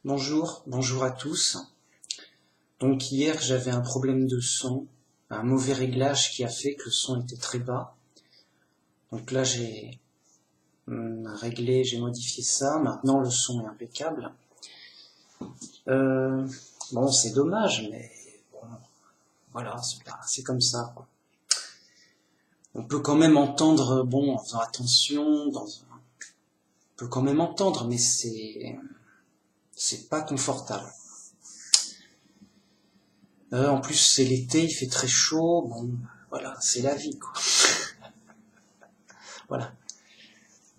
Bonjour à tous. Donc hier j'avais un problème de son, un mauvais réglage qui a fait que le son était très bas. Donc là j'ai réglé, j'ai modifié ça, maintenant le son est impeccable. Bon c'est dommage mais bon, voilà, c'est comme ça, quoi. On peut quand même entendre, bon en faisant attention, on peut quand même entendre mais c'est pas confortable. En plus c'est l'été, il fait très chaud, bon voilà, c'est la vie, quoi. Voilà.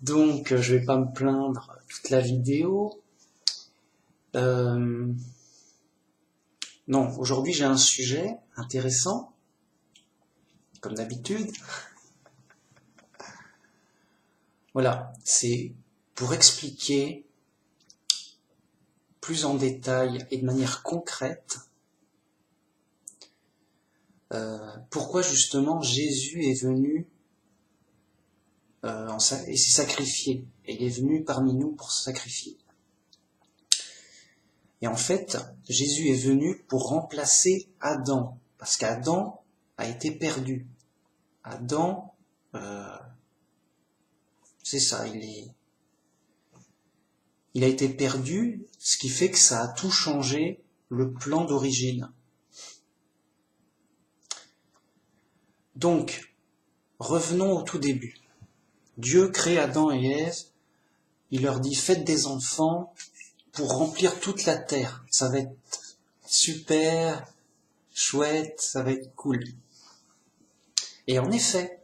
Donc je vais pas me plaindre toute la vidéo. Non, aujourd'hui j'ai un sujet intéressant, comme d'habitude. Voilà, c'est pour expliquer plus en détail et de manière concrète pourquoi justement Jésus est venu et s'est sacrifié. Et il est venu parmi nous pour se sacrifier. Et en fait, Jésus est venu pour remplacer Adam, parce qu'Adam a été perdu. Adam, c'est ça, il a été perdu, ce qui fait que ça a tout changé, le plan d'origine. Donc, revenons au tout début. Dieu crée Adam et Ève, il leur dit « Faites des enfants pour remplir toute la terre, ça va être super, chouette, ça va être cool. » Et en effet,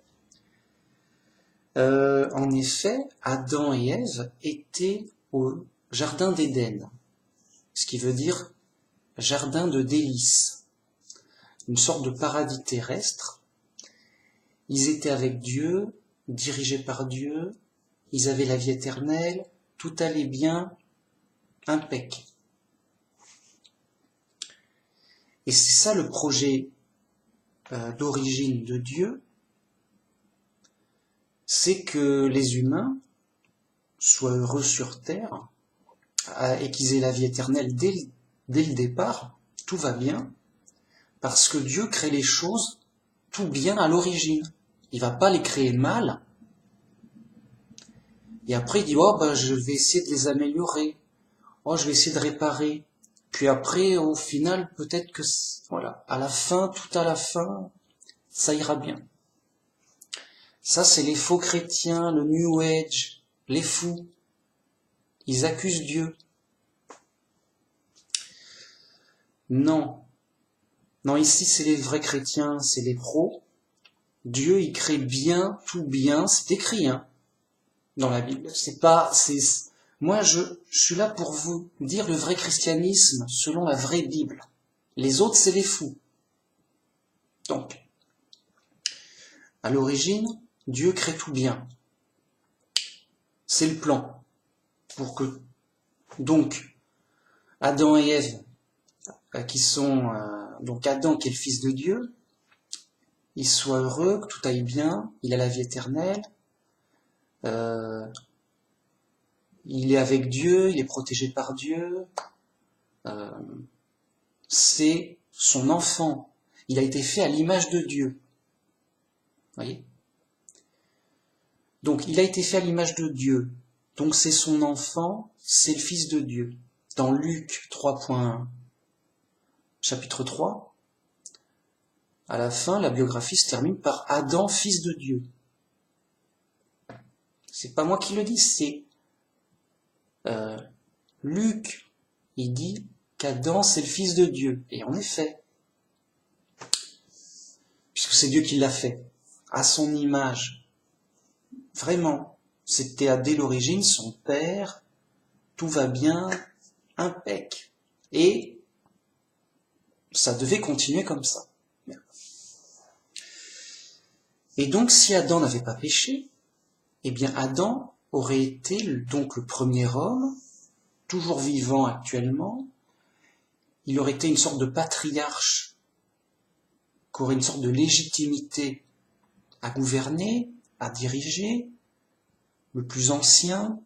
Adam et Ève étaient au jardin d'Éden, ce qui veut dire jardin de délices, une sorte de paradis terrestre. Ils étaient avec Dieu, dirigés par Dieu, ils avaient la vie éternelle, tout allait bien, impec. Et c'est ça le projet d'origine de Dieu, c'est que les humains soient heureux sur terre et qu'ils aient la vie éternelle dès le départ, tout va bien, parce que Dieu crée les choses tout bien à l'origine. Il va pas les créer mal, et après il dit « Oh, je vais essayer de les améliorer, oh, je vais essayer de réparer ». Puis après, au final, peut-être que, voilà, à la fin, tout à la fin, ça ira bien. Ça, c'est les faux chrétiens, le New Age, les fous. Ils accusent Dieu. Non, ici, c'est les vrais chrétiens, c'est les pros. Dieu, il crée bien, tout bien, c'est écrit, hein, dans la Bible. Moi, je suis là pour vous dire le vrai christianisme selon la vraie Bible. Les autres, c'est les fous. Donc, à l'origine, Dieu crée tout bien. C'est le plan. Donc, Adam et Ève, qui sont, donc Adam qui est le fils de Dieu, il soit heureux, que tout aille bien, il a la vie éternelle, il est avec Dieu, il est protégé par Dieu, c'est son enfant, il a été fait à l'image de Dieu. Voyez ? Donc il a été fait à l'image de Dieu, donc c'est son enfant, c'est le fils de Dieu. Dans Luc 3.1, chapitre 3, à la fin, la biographie se termine par Adam, fils de Dieu. C'est pas moi qui le dis, c'est Luc. Il dit qu'Adam, c'est le fils de Dieu. Et en effet, puisque c'est Dieu qui l'a fait, à son image. Vraiment, c'était dès l'origine son père, tout va bien, impec. Et ça devait continuer comme ça. Et donc, si Adam n'avait pas péché, eh bien Adam aurait été donc le premier homme, toujours vivant actuellement. Il aurait été une sorte de patriarche, qui aurait une sorte de légitimité à gouverner, à diriger, le plus ancien.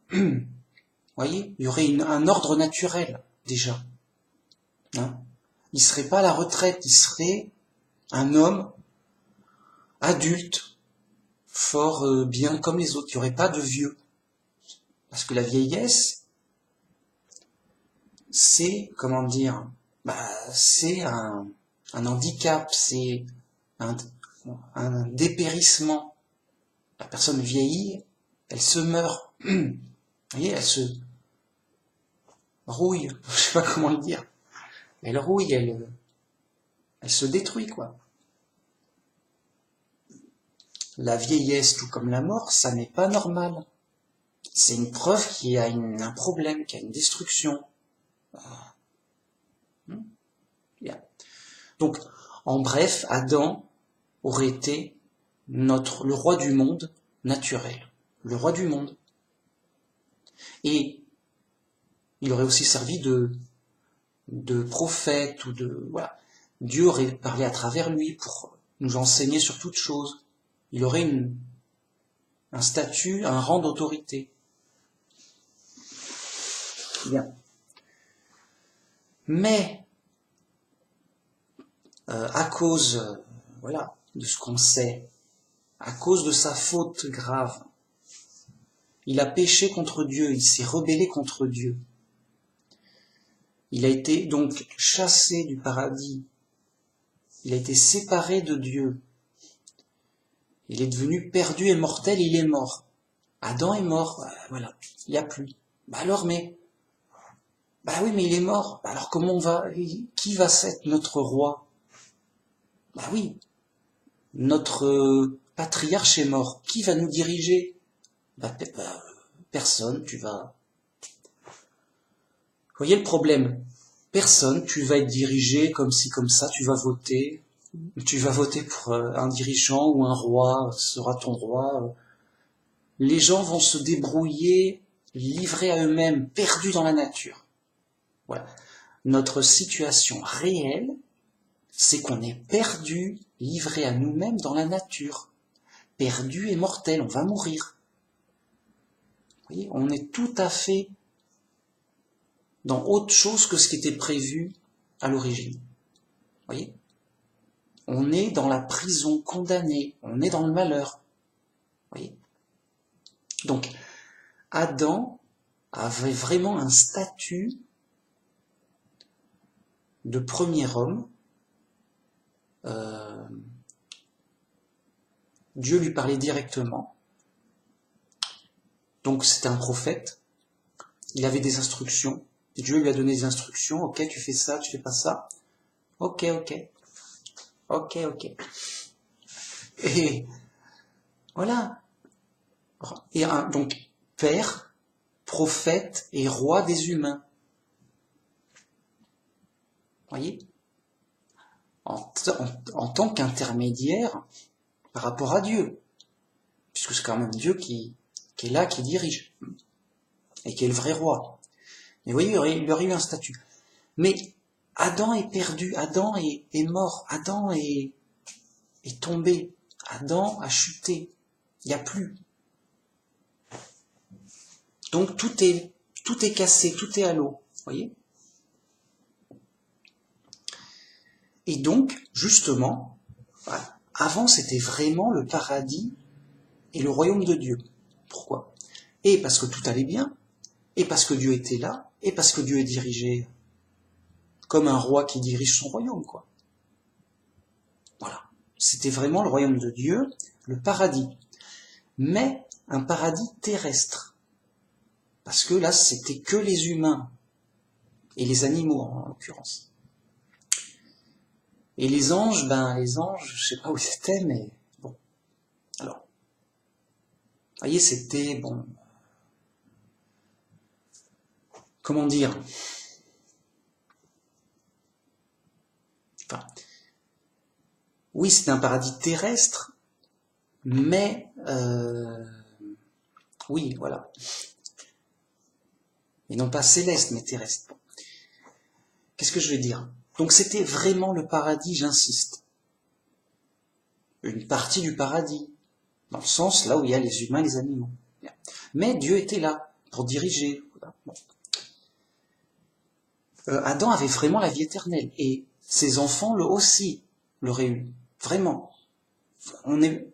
Voyez, il y aurait un ordre naturel. déjà. Hein? Il serait pas à la retraite, il serait un homme adulte, fort bien comme les autres. Il n'y aurait pas de vieux. Parce que la vieillesse, c'est, comment dire, c'est un handicap, c'est un, un dépérissement. La personne vieillit, elle se meurt. Vous voyez, elle se rouille, je sais pas comment le dire. Elle rouille, elle se détruit, quoi. La vieillesse, tout comme la mort, ça n'est pas normal. C'est une preuve qu'il y a un problème, qu'il y a une destruction. Bien. Donc, en bref, Adam aurait été le roi du monde naturel. Le roi du monde. Et il aurait aussi servi de prophète ou de, voilà. Dieu aurait parlé à travers lui pour nous enseigner sur toute chose. Il aurait un statut, un rang d'autorité. Bien. Mais, à cause, voilà, de ce qu'on sait, à cause de sa faute grave, il a péché contre Dieu, il s'est rebellé contre Dieu. Il a été donc chassé du paradis. Il a été séparé de Dieu. Il est devenu perdu et mortel, il est mort. Adam est mort, voilà, il n'y a plus. Alors, mais oui, mais il est mort. Alors comment qui va être notre roi? Oui, notre patriarche est mort. Qui va nous diriger? Personne, tu vas... Vous voyez le problème? Personne, tu vas être dirigé comme ci, comme ça, tu vas voter pour un dirigeant ou un roi, sera ton roi. Les gens vont se débrouiller, livrés à eux-mêmes, perdus dans la nature. Voilà. Notre situation réelle, c'est qu'on est perdu, livré à nous-mêmes dans la nature. Perdu et mortel, on va mourir. Vous voyez, on est tout à fait dans autre chose que ce qui était prévu à l'origine. Vous voyez? On est dans la prison, condamné, on est dans le malheur. Vous voyez? Donc, Adam avait vraiment un statut de premier homme. Dieu lui parlait directement. Donc c'était un prophète. Il avait des instructions. Dieu lui a donné des instructions. Ok, tu fais ça, tu fais pas ça. Ok. Et voilà. Et donc, père, prophète et roi des humains. Voyez? En tant qu'intermédiaire par rapport à Dieu. Puisque c'est quand même Dieu qui est là, qui dirige. Et qui est le vrai roi. Et vous voyez, il aurait eu un statut. Mais Adam est perdu, Adam est mort, Adam est tombé, Adam a chuté, il n'y a plus. Donc tout est cassé, tout est à l'eau, vous voyez? Et donc, justement, voilà, avant c'était vraiment le paradis et le royaume de Dieu. Pourquoi? Et parce que tout allait bien, et parce que Dieu était là, et parce que Dieu est dirigé comme un roi qui dirige son royaume, quoi. Voilà. C'était vraiment le royaume de Dieu, le paradis. Mais un paradis terrestre. Parce que là, c'était que les humains. Et les animaux, en l'occurrence. Et les anges, je sais pas où c'était, mais bon. Alors, vous voyez, c'était, bon... Comment dire? Enfin, oui, c'était un paradis terrestre, mais... oui, voilà. Et non pas céleste, mais terrestre. Bon. Qu'est-ce que je vais dire? Donc c'était vraiment le paradis, j'insiste. Une partie du paradis. Dans le sens là où il y a les humains et les animaux. Mais Dieu était là pour diriger. Voilà. Bon. Adam avait vraiment la vie éternelle, et ses enfants aussi l'auraient eu, vraiment. On est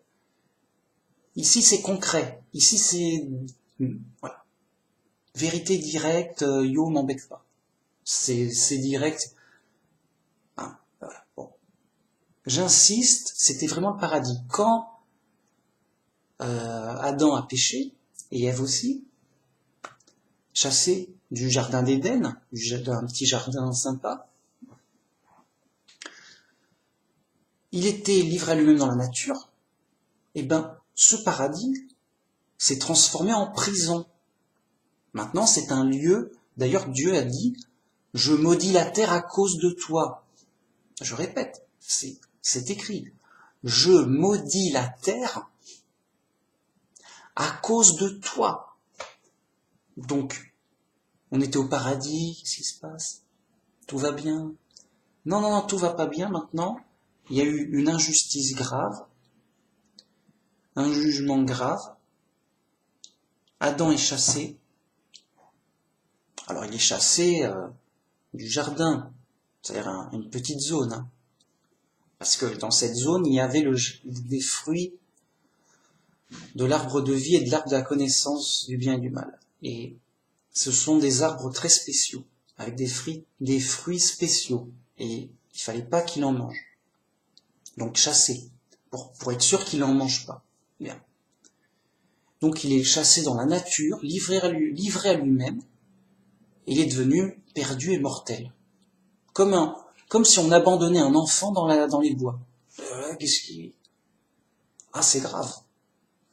ici, c'est concret. Ici, c'est voilà, vérité directe. Yo, m'embête pas. C'est direct. Hein, voilà, bon. J'insiste, c'était vraiment le paradis. Quand Adam a péché, et Ève aussi, chassé du jardin d'Éden, d'un petit jardin sympa, il était livré à lui-même dans la nature, et ben, ce paradis s'est transformé en prison. Maintenant, c'est un lieu, d'ailleurs Dieu a dit, je maudis la terre à cause de toi. Je répète, c'est écrit. Je maudis la terre à cause de toi. Donc, on était au paradis, qu'est-ce qui se passe? Tout va bien? Non, non, non, tout va pas bien maintenant. Il y a eu une injustice grave, un jugement grave. Adam est chassé. Alors, il est chassé du jardin, c'est-à-dire une petite zone. Hein. Parce que dans cette zone, il y avait des fruits de l'arbre de vie et de l'arbre de la connaissance du bien et du mal. Et ce sont des arbres très spéciaux, avec des fruits spéciaux. Et il fallait pas qu'il en mange. Donc chassé, pour être sûr qu'il n'en mange pas. Bien. Donc il est chassé dans la nature, livré à lui-même, et il est devenu perdu et mortel. Comme si on abandonnait un enfant dans les bois. Qu'est-ce qui... Ah, c'est grave.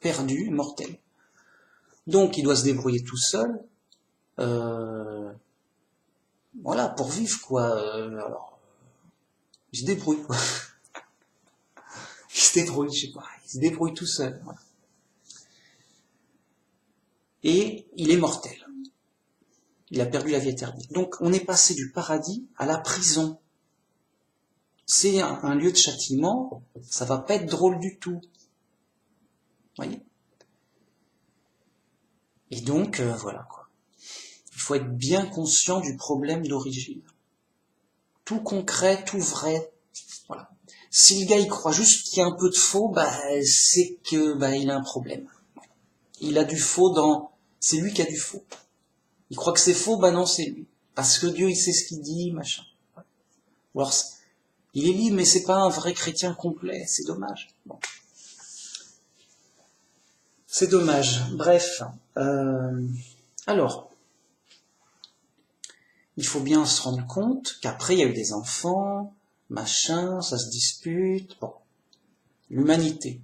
Perdu et mortel. Donc il doit se débrouiller tout seul, voilà, pour vivre, quoi. Alors, il se débrouille, quoi. Il se débrouille, je sais pas, il se débrouille tout seul. Voilà. Et il est mortel. Il a perdu la vie éternelle. Donc on est passé du paradis à la prison. C'est un lieu de châtiment, ça va pas être drôle du tout. Voyez ? Et donc, voilà, quoi. Il faut être bien conscient du problème d'origine. Tout concret, tout vrai, voilà. Si le gars il croit juste qu'il y a un peu de faux, c'est que il a un problème. Il a du faux c'est lui qui a du faux. Il croit que c'est faux, non, c'est lui. Parce que Dieu il sait ce qu'il dit, machin. Ou alors, il est libre, mais c'est pas un vrai chrétien complet, c'est dommage. Bon. C'est dommage. Bref. Alors, il faut bien se rendre compte qu'après il y a eu des enfants, machin, ça se dispute, bon. L'humanité.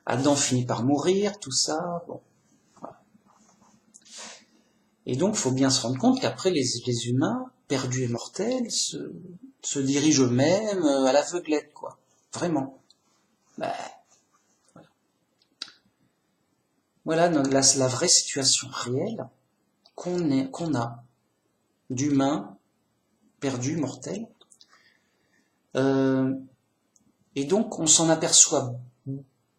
Adam finit par mourir, tout ça, bon. Voilà. Et donc, il faut bien se rendre compte qu'après, les humains, perdus et mortels, se dirigent eux-mêmes à l'aveuglette, quoi. Vraiment. Voilà la vraie situation réelle qu'on a d'humains perdus, mortels. Et donc, on s'en aperçoit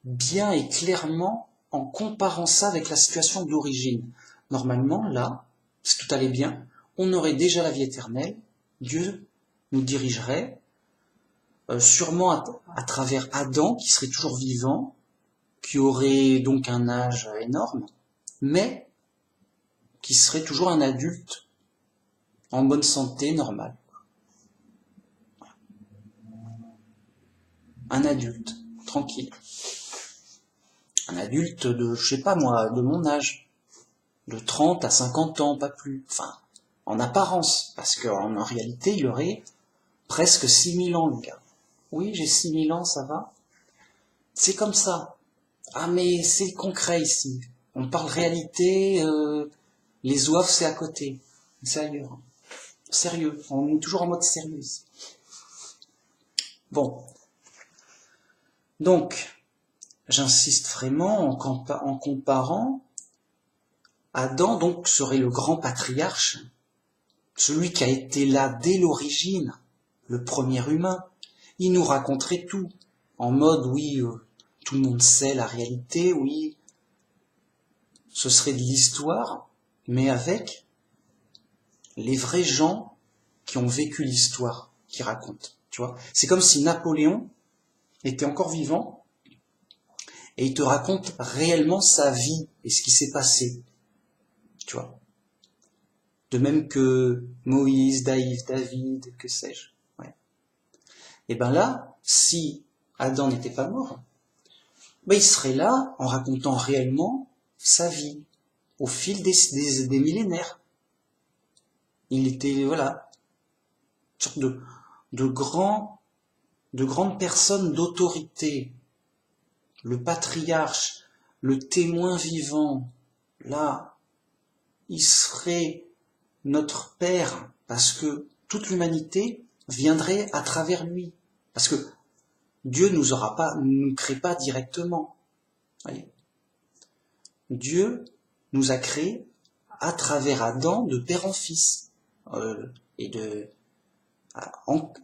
bien et clairement en comparant ça avec la situation d'origine. Normalement, là, si tout allait bien, on aurait déjà la vie éternelle, Dieu nous dirigerait, sûrement à travers Adam, qui serait toujours vivant, qui aurait donc un âge énorme, mais qui serait toujours un adulte, en bonne santé, normal. Un adulte, tranquille. Un adulte de, je sais pas moi, de mon âge. De 30 à 50 ans, pas plus. Enfin, en apparence, parce qu'en réalité, il aurait presque 6000 ans, le gars. Oui, j'ai 6000 ans, ça va. C'est comme ça. Ah, mais c'est concret ici. On parle réalité, les ouaves, c'est à côté. C'est ailleurs. Sérieux. On est toujours en mode sérieux ici. Bon. Donc, j'insiste vraiment en comparant. Adam, donc, serait le grand patriarche, celui qui a été là dès l'origine, le premier humain. Il nous raconterait tout, en mode, oui, tout le monde sait la réalité, oui, ce serait de l'histoire, mais avec les vrais gens qui ont vécu l'histoire, qui racontent, tu vois. C'est comme si Napoléon était encore vivant et il te raconte réellement sa vie et ce qui s'est passé, tu vois. De même que Moïse, David, que sais-je. Ouais. Et ben là, si Adam n'était pas mort, ben il serait là en racontant réellement sa vie au fil des millénaires. Il était, voilà, une sorte de grandes personnes d'autorité, le patriarche, le témoin vivant. Là, il serait notre Père, parce que toute l'humanité viendrait à travers lui. Parce que Dieu nous crée pas directement. Voyez. Dieu nous a créés à travers Adam de père en fils, et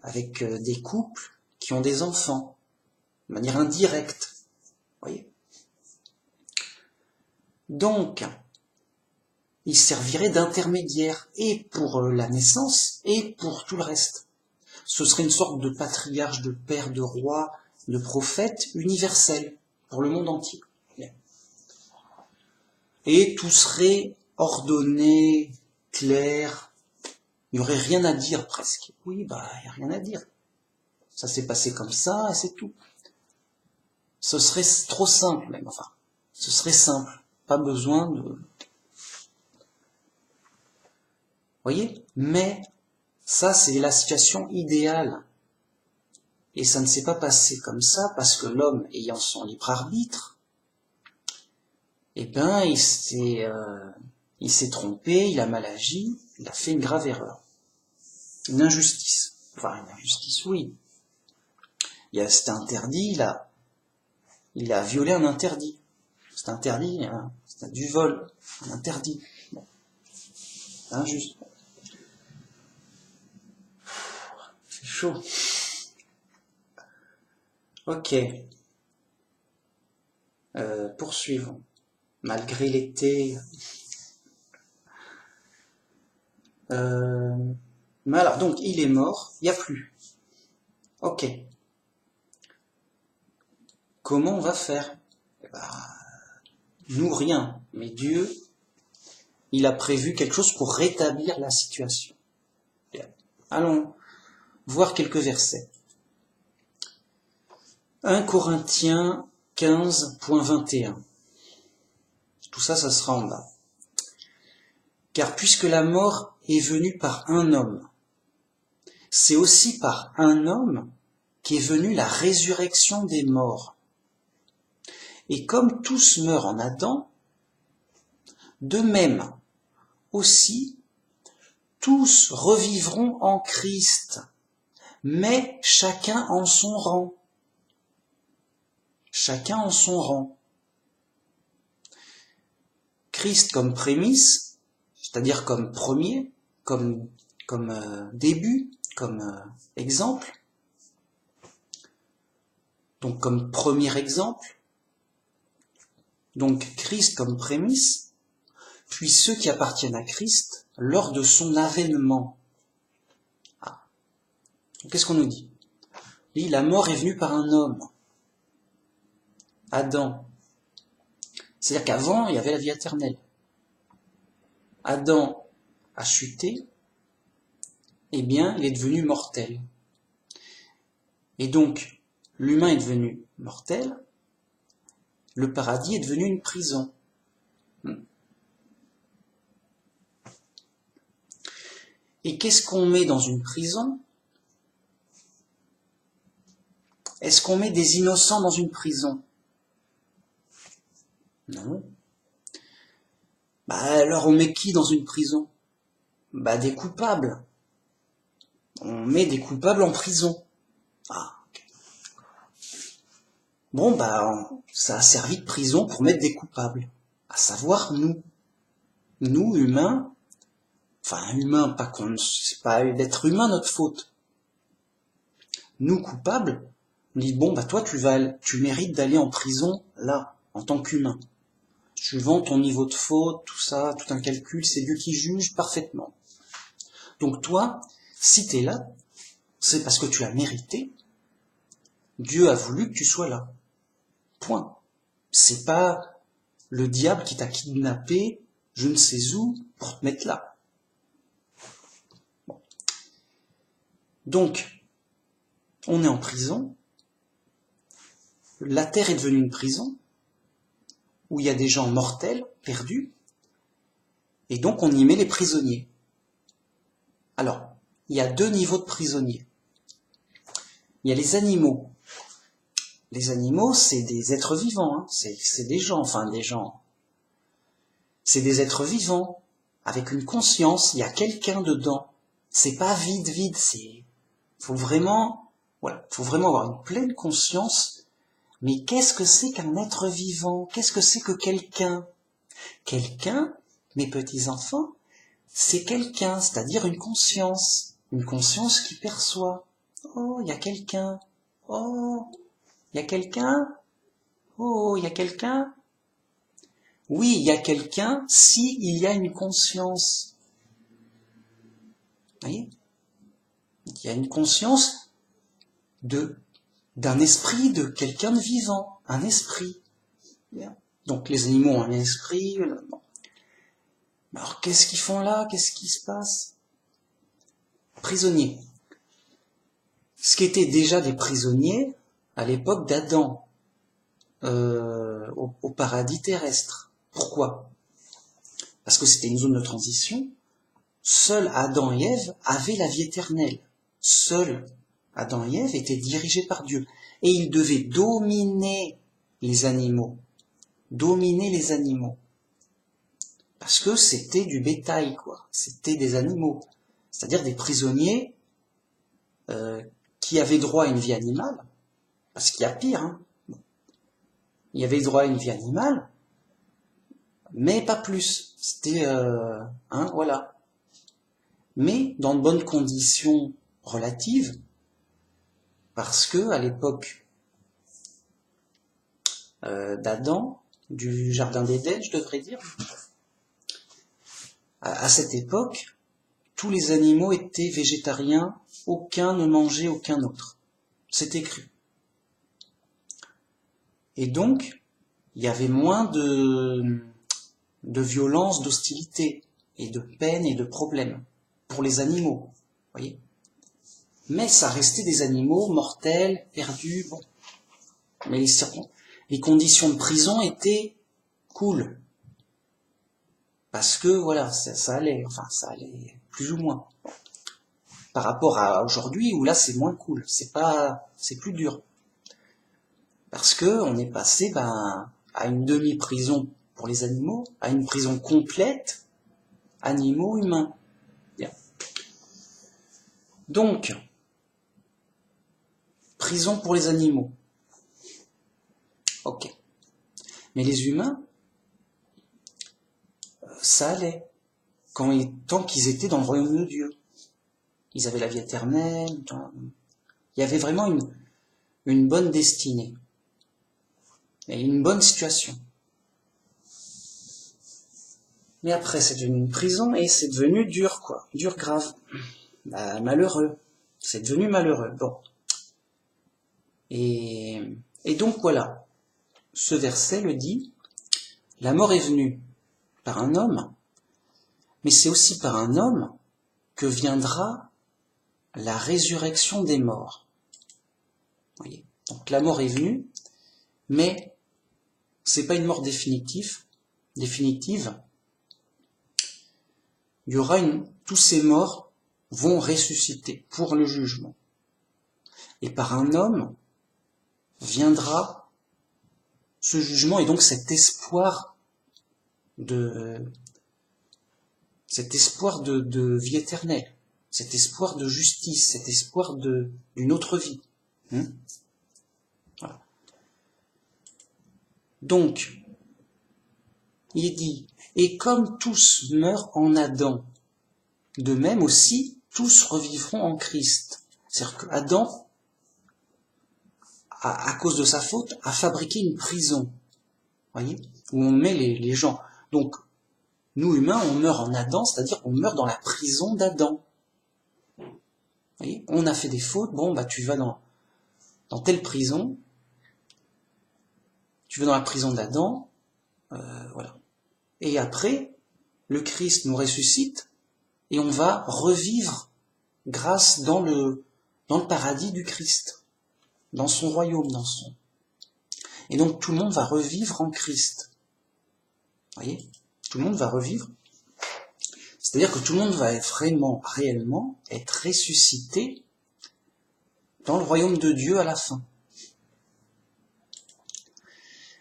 avec des couples qui ont des enfants, de manière indirecte. Voyez. Donc, il servirait d'intermédiaire, et pour la naissance, et pour tout le reste. Ce serait une sorte de patriarche, de père, de roi, de prophète universel, pour le monde entier. Et tout serait ordonné, clair, il n'y aurait rien à dire presque. Oui, bah, il n'y a rien à dire. Ça s'est passé comme ça, et c'est tout. Ce serait trop simple même, enfin. Ce serait simple. Pas besoin de... Voyez? Mais ça, c'est la situation idéale. Et ça ne s'est pas passé comme ça parce que l'homme, ayant son libre arbitre, eh ben, il s'est trompé, il a mal agi, il a fait une grave erreur. Une injustice. Enfin, une injustice, oui. C'était interdit, il a violé un interdit. C'est interdit, hein, c'est du vol, un interdit. Bon. C'est injuste. C'est chaud. Ok. Poursuivons. Malgré l'été. Mais alors, donc, il est mort, il n'y a plus. Ok. Comment on va faire? Nous, rien. Mais Dieu, il a prévu quelque chose pour rétablir la situation. Bien. Allons voir quelques versets. 1 Corinthiens 15.21. Tout ça, ça sera en bas. Car puisque la mort est venue par un homme, c'est aussi par un homme qu'est venue la résurrection des morts. Et comme tous meurent en Adam, de même aussi tous revivront en Christ, mais chacun en son rang. Chacun en son rang. Christ comme prémisse, c'est-à-dire comme premier, comme début, comme exemple. Donc comme premier exemple. Donc Christ comme prémisse, puis ceux qui appartiennent à Christ lors de son avènement. Ah. Qu'est-ce qu'on nous dit? Il dit, la mort est venue par un homme. Adam. C'est-à-dire qu'avant, il y avait la vie éternelle. Adam a chuté, eh bien, il est devenu mortel. Et donc, l'humain est devenu mortel, le paradis est devenu une prison. Et qu'est-ce qu'on met dans une prison? Est-ce qu'on met des innocents dans une prison? Non. Bah alors on met qui dans une prison? Bah des coupables. On met des coupables en prison. Ah, ok. Bon bah ça a servi de prison pour mettre des coupables. À savoir nous. Nous, humains, enfin humains, c'est pas d'être humain notre faute. Nous coupables, on dit bon bah toi tu mérites d'aller en prison là, en tant qu'humain. Suivant ton niveau de faute, tout ça, tout un calcul, c'est Dieu qui juge parfaitement. Donc toi, Si tu es là, c'est parce que tu l'as mérité. Dieu a voulu que tu sois là. Point. C'est pas le diable qui t'a kidnappé, je ne sais où, pour te mettre là. Bon. Donc, on est en prison. La terre est devenue une prison, où il y a des gens mortels, perdus, et donc on y met les prisonniers. Alors, il y a 2 niveaux de prisonniers. Il y a les animaux. Les animaux, c'est des êtres vivants, hein. C'est des gens, enfin des gens. C'est des êtres vivants, avec une conscience, il y a quelqu'un dedans. C'est pas vide, faut vraiment avoir une pleine conscience. Mais qu'est-ce que c'est qu'un être vivant? Qu'est-ce que c'est que quelqu'un? Quelqu'un, mes petits enfants, c'est quelqu'un, c'est-à-dire une conscience qui perçoit. Oh, il y a quelqu'un. Oh, il y a quelqu'un. Oh, il y a quelqu'un. Oui, il y a quelqu'un si il y a une conscience. Vous voyez? Il y a une conscience d'un esprit, de quelqu'un de vivant, un esprit. Donc les animaux ont un esprit. Alors qu'est-ce qu'ils font là? Qu'est-ce qui se passe? Prisonniers. Ce qui était déjà des prisonniers à l'époque d'Adam, au paradis terrestre. Pourquoi? Parce que c'était une zone de transition. Seuls Adam et Ève avaient la vie éternelle. Seuls Adam et Ève étaient dirigés par Dieu. Et ils devaient dominer les animaux. Dominer les animaux. Parce que c'était du bétail, quoi. C'était des animaux. C'est-à-dire des prisonniers qui avaient droit à une vie animale. Parce qu'il y a pire, hein. Il y avait droit à une vie animale, mais pas plus. C'était, voilà. Mais dans de bonnes conditions relatives, parce que à l'époque d'Adam, du jardin d'Éden, je devrais dire, à cette époque, tous les animaux étaient végétariens, aucun ne mangeait aucun autre. C'est écrit. Et donc, il y avait moins de violence, d'hostilité, et de peine et de problèmes pour les animaux, voyez. Mais ça restait des animaux mortels, perdus, bon. Mais les conditions de prison étaient cool. Parce que, voilà, ça allait plus ou moins. Bon. Par rapport à aujourd'hui, où là c'est moins cool, c'est plus dur. Parce que on est passé, à une demi-prison pour les animaux, à une prison complète, animaux, humains. Bien. Donc, prison pour les animaux. Ok. Mais les humains, ça allait. Tant qu'ils étaient dans le royaume de Dieu. Ils avaient la vie éternelle. Il y avait vraiment une bonne destinée. Et une bonne situation. Mais après, c'est devenu une prison et c'est devenu dur, quoi. Dur, grave. Malheureux. C'est devenu malheureux. Bon. Et donc, voilà. Ce verset le dit. La mort est venue par un homme, mais c'est aussi par un homme que viendra la résurrection des morts. Vous voyez. Donc, la mort est venue, mais c'est pas une mort définitive. Il y aura tous ces morts vont ressusciter pour le jugement. Et par un homme viendra ce jugement et donc cet espoir de vie éternelle, cet espoir de justice, cet espoir d'une autre vie. Voilà. Donc, il est dit, et comme tous meurent en Adam, de même aussi tous revivront en Christ. C'est-à-dire qu'Adam, à cause de sa faute, a fabriqué une prison, voyez, où on met les gens. Donc, nous humains, on meurt en Adam, c'est-à-dire on meurt dans la prison d'Adam. voyez, on a fait des fautes, bon, bah tu vas dans telle prison, tu vas dans la prison d'Adam, voilà. Et après, le Christ nous ressuscite, et on va revivre grâce dans le paradis du Christ, dans son royaume, Et donc tout le monde va revivre en Christ. Vous voyez, tout le monde va revivre. C'est-à-dire que tout le monde va être réellement être ressuscité dans le royaume de Dieu à la fin.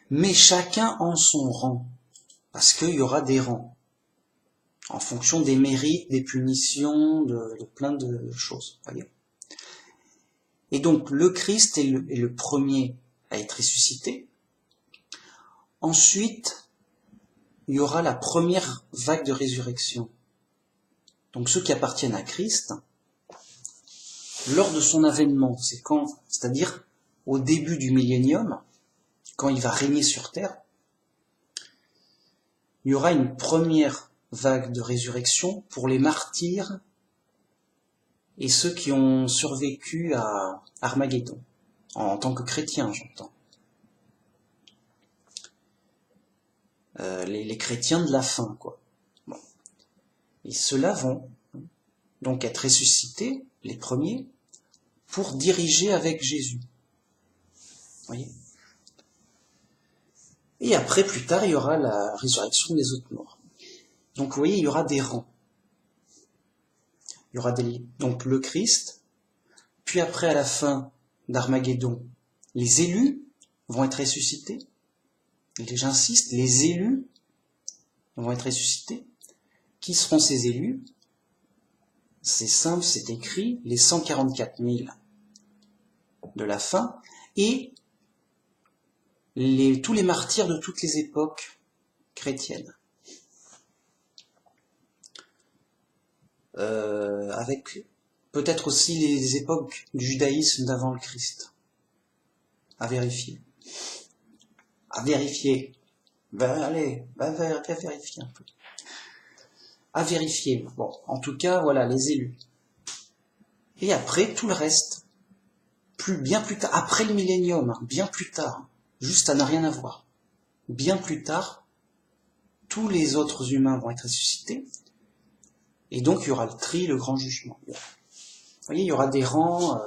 Mais chacun en son rang, parce qu'il y aura des rangs, en fonction des mérites, des punitions, de plein de choses. Vous voyez. Et donc le Christ est le premier à être ressuscité. Ensuite, il y aura la première vague de résurrection. Donc ceux qui appartiennent à Christ, lors de son avènement, c'est-à-dire au début du millénium, quand il va régner sur terre, il y aura une première vague de résurrection pour les martyrs et ceux qui ont survécu à Armageddon, en tant que chrétiens, j'entends. Les chrétiens de la fin, quoi. Bon. Et ceux-là vont donc être ressuscités, les premiers, pour diriger avec Jésus. Vous voyez ? Et après, plus tard, il y aura la résurrection des autres morts. Donc vous voyez, il y aura des rangs. Il y aura donc le Christ, puis après, à la fin d'Armageddon, les élus vont être ressuscités. Et j'insiste, les élus vont être ressuscités. Qui seront ces élus ? C'est simple, c'est écrit, les 144 000 de la fin, et tous les martyrs de toutes les époques chrétiennes. Avec peut-être aussi les époques du judaïsme d'avant le Christ. À vérifier. Allez, va vérifier un peu. À vérifier. Bon, en tout cas, voilà, les élus. Et après, tout le reste. Bien plus tard, après le millénium, bien plus tard. Juste, ça n'a rien à voir. Bien plus tard, tous les autres humains vont être ressuscités. Et donc, il y aura le tri, le grand jugement. Vous voyez, il y aura des rangs,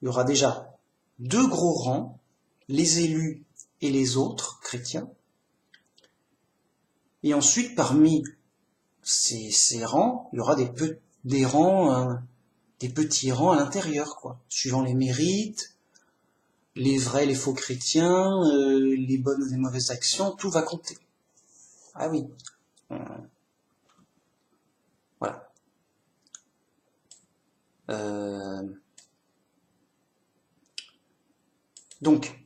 il y aura déjà 2 gros rangs, les élus et les autres chrétiens. Et ensuite, parmi ces rangs, il y aura des rangs, des petits rangs à l'intérieur, quoi, suivant les mérites, les vrais, les faux chrétiens, les bonnes et les mauvaises actions, tout va compter. Ah oui. Voilà. Donc,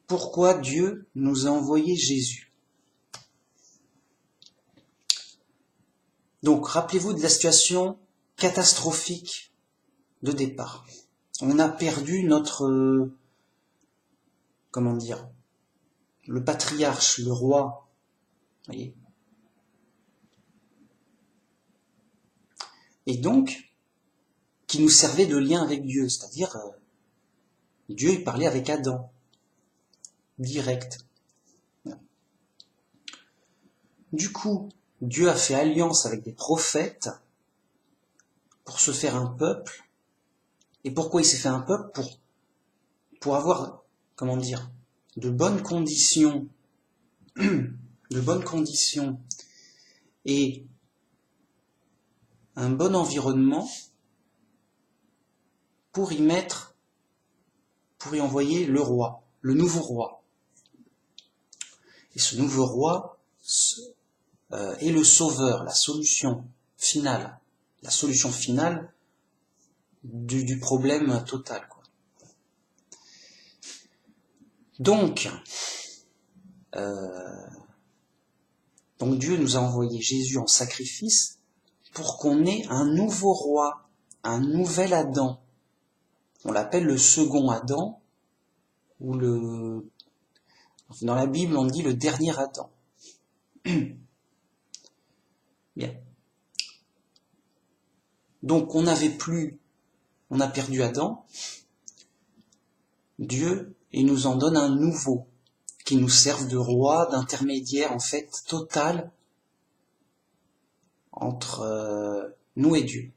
pourquoi Dieu nous a envoyé Jésus ? Donc, rappelez-vous de la situation catastrophique de départ. On a perdu notre, le patriarche, le roi, voyez. Et donc, qui nous servait de lien avec Dieu, c'est-à-dire, Dieu, il parlait avec Adam, direct. Du coup, Dieu a fait alliance avec des prophètes pour se faire un peuple. Et pourquoi il s'est fait un peuple ? Pour avoir, de bonnes conditions, et un bon environnement pour y envoyer le roi, le nouveau roi. Et ce nouveau roi est le sauveur, la solution finale du problème total, quoi. Donc Dieu nous a envoyé Jésus en sacrifice pour qu'on ait un nouveau roi, un nouvel Adam. On l'appelle le second Adam, ou dans la Bible on dit le dernier Adam. Bien. Donc on a perdu Adam, Dieu, il nous en donne un nouveau, qui nous serve de roi, d'intermédiaire en fait total entre nous et Dieu.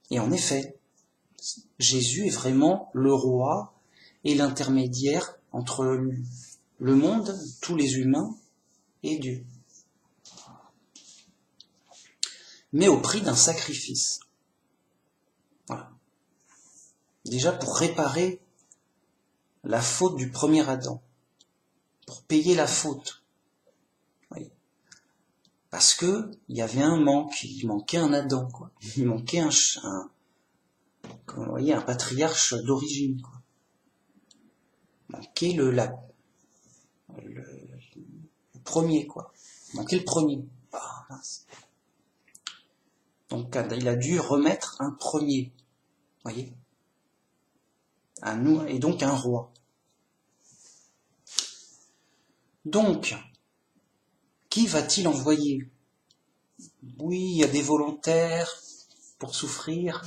Et en effet, Jésus est vraiment le roi et l'intermédiaire entre le monde, tous les humains et Dieu. Mais au prix d'un sacrifice. Voilà. Déjà pour réparer la faute du premier Adam, pour payer la faute. Oui. Parce que il y avait un manque, il manquait un Adam, quoi. Il manquait vous voyez, un patriarche d'origine, quoi. Il manquait le premier, quoi. Il manquait le premier. Ah, mince. Donc il a dû remettre un premier, voyez, et donc un roi. Donc, qui va-t-il envoyer? Oui, il y a des volontaires pour souffrir.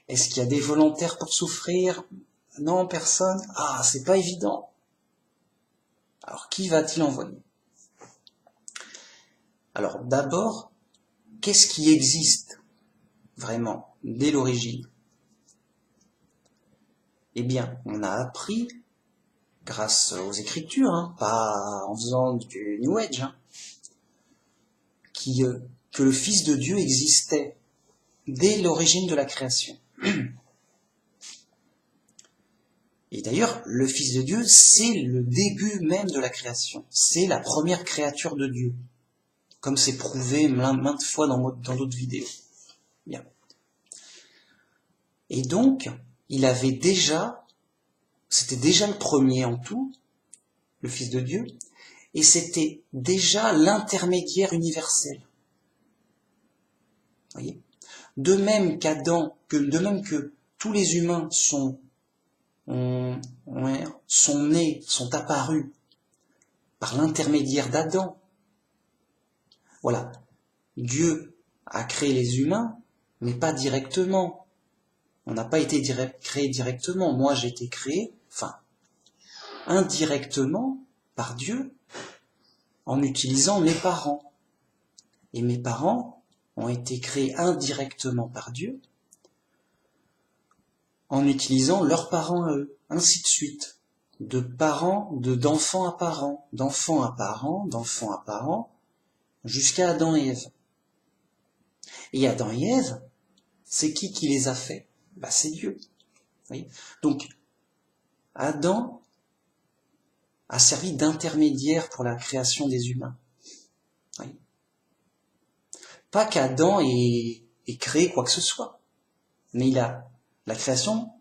Est-ce qu'il y a des volontaires pour souffrir? Non, personne. Ah, c'est pas évident. Alors, qui va-t-il envoyer? Alors, d'abord, qu'est-ce qui existe vraiment dès l'origine? Eh bien, on a appris, grâce aux Écritures, pas en faisant du New Age, que le Fils de Dieu existait dès l'origine de la création. Et d'ailleurs, le Fils de Dieu, c'est le début même de la création. C'est la première créature de Dieu, comme c'est prouvé maintes fois dans d'autres vidéos. Bien. Et donc, c'était déjà le premier en tout, le Fils de Dieu, et c'était déjà l'intermédiaire universel. Voyez ? De même que tous les humains sont nés, sont apparus par l'intermédiaire d'Adam. Voilà. Dieu a créé les humains, mais pas directement. On n'a pas été créé directement. Moi, j'ai été créé, indirectement par Dieu, en utilisant mes parents. Et mes parents ont été créés indirectement par Dieu, en utilisant leurs parents à eux, ainsi de suite. D'enfant à parent, d'enfant à parent, d'enfant à parent, jusqu'à Adam et Ève. Et Adam et Ève, c'est qui les a fait? C'est Dieu. Vous voyez ? Donc, Adam a servi d'intermédiaire pour la création des humains. Vous voyez ? Pas qu'Adam ait créé quoi que ce soit, mais la création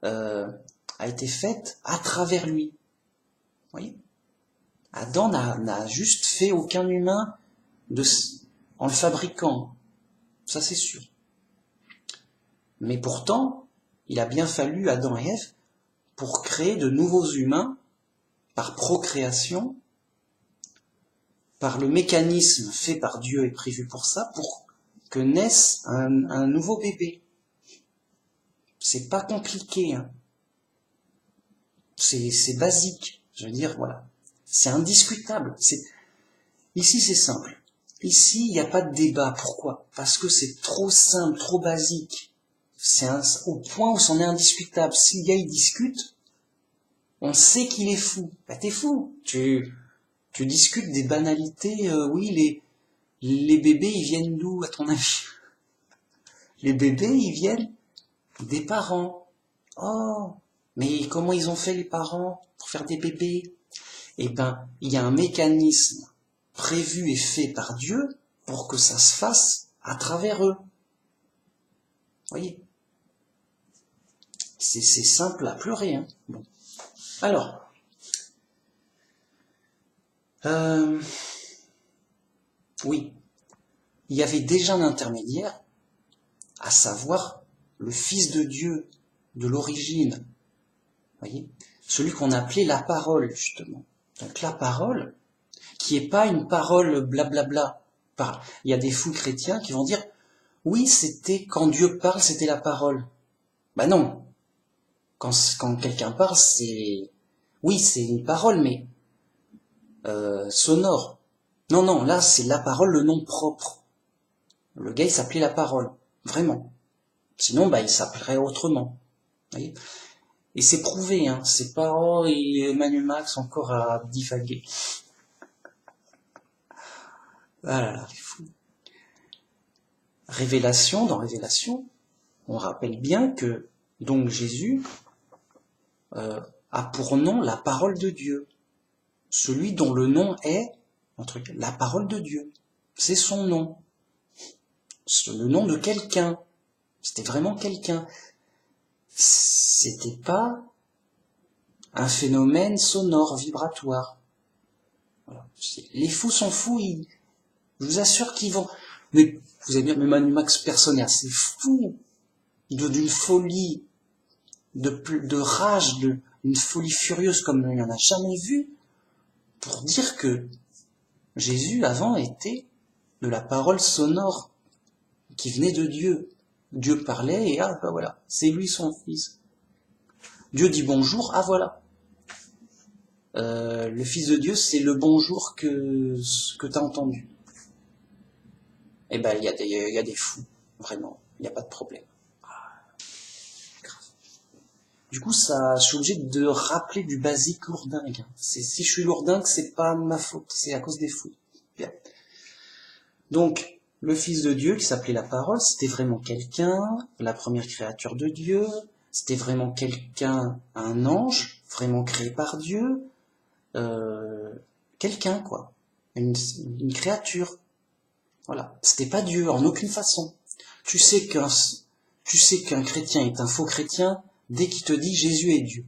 a été faite à travers lui. Vous voyez ? Adam n'a juste fait aucun humain en le fabriquant. Ça, c'est sûr. Mais pourtant, il a bien fallu Adam et Ève pour créer de nouveaux humains par procréation, par le mécanisme fait par Dieu et prévu pour ça, pour que naisse un nouveau bébé. C'est pas compliqué, c'est basique. Je veux dire, voilà. C'est indiscutable. Ici, c'est simple. Ici, il n'y a pas de débat. Pourquoi? Parce que c'est trop simple, trop basique. C'est au point où c'en est indiscutable. Si le gars, il discute, on sait qu'il est fou. T'es fou. Tu discutes des banalités. Oui, les bébés, ils viennent d'où, à ton avis? Les bébés, ils viennent des parents. Oh, mais comment ils ont fait les parents pour faire des bébés? Eh ben, il y a un mécanisme prévu et fait par Dieu pour que ça se fasse à travers eux. Vous voyez? C'est simple à pleurer. Bon. Alors, oui, il y avait déjà un intermédiaire, à savoir le Fils de Dieu de l'origine. Voyez, celui qu'on appelait la parole, justement. Donc la parole, qui est pas une parole blablabla. Il y a des fous chrétiens qui vont dire Oui, c'était quand Dieu parle, c'était la parole. Bah non, quand quelqu'un parle, oui, c'est une parole, mais sonore. Non, non, là, c'est la parole, le nom propre. Le gars, il s'appelait la parole, vraiment. Sinon, bah, il s'appellerait autrement. Vous voyez, et c'est prouvé, hein. C'est pas, oh, et Manu Max encore à divaguer. Ah là là, il est fou. Révélation, dans Révélation, on rappelle bien que, donc, Jésus a pour nom la parole de Dieu. Celui dont le nom est, la parole de Dieu. C'est son nom. C'est le nom de quelqu'un. C'était vraiment quelqu'un. C'était pas un phénomène sonore, vibratoire. Voilà. Les fous sont fous, je vous assure qu'ils vont... Mais vous allez dire, mais Manu Max, personne n'est assez fou d'une folie, de rage, d'une folie furieuse comme il n'y en a jamais vu, pour dire que Jésus avant était de la parole sonore qui venait de Dieu. Dieu parlait et ah, bah voilà, c'est lui son fils. Dieu dit bonjour, ah voilà. Le fils de Dieu, c'est le bonjour que tu as entendu. Eh ben, il y a des fous, vraiment, il n'y a pas de problème. Du coup, je suis obligé de rappeler du basique lourdingue. Si je suis lourdingue, c'est pas ma faute, c'est à cause des fous. Bien. Donc, le Fils de Dieu, qui s'appelait la Parole, c'était vraiment quelqu'un, la première créature de Dieu, c'était vraiment quelqu'un, un ange, vraiment créé par Dieu, quelqu'un, quoi. Une créature. Voilà. C'était pas Dieu, en aucune façon. Tu sais qu'un chrétien est un faux chrétien dès qu'il te dit Jésus est Dieu.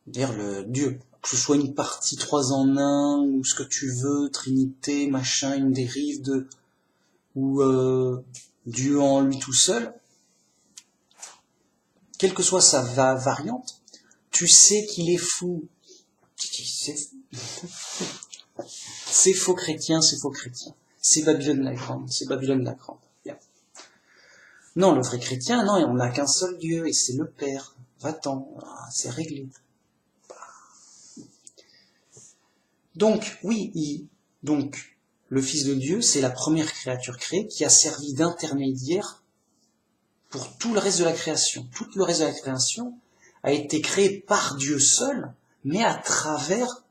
C'est-à-dire le Dieu. Que ce soit une partie 3 en 1, ou ce que tu veux, Trinité, machin, une dérive ou Dieu en lui tout seul, quelle que soit sa variante, tu sais qu'il est fou. C'est faux chrétien, c'est faux chrétien. C'est Babylone la Grande, c'est Babylone la Grande. Bien. Non, le vrai chrétien, non, on n'a qu'un seul Dieu, et c'est le Père. Va-t'en, c'est réglé. Donc, oui, donc, le Fils de Dieu, c'est la première créature créée qui a servi d'intermédiaire pour tout le reste de la création. Tout le reste de la création a été créé par Dieu seul, mais à travers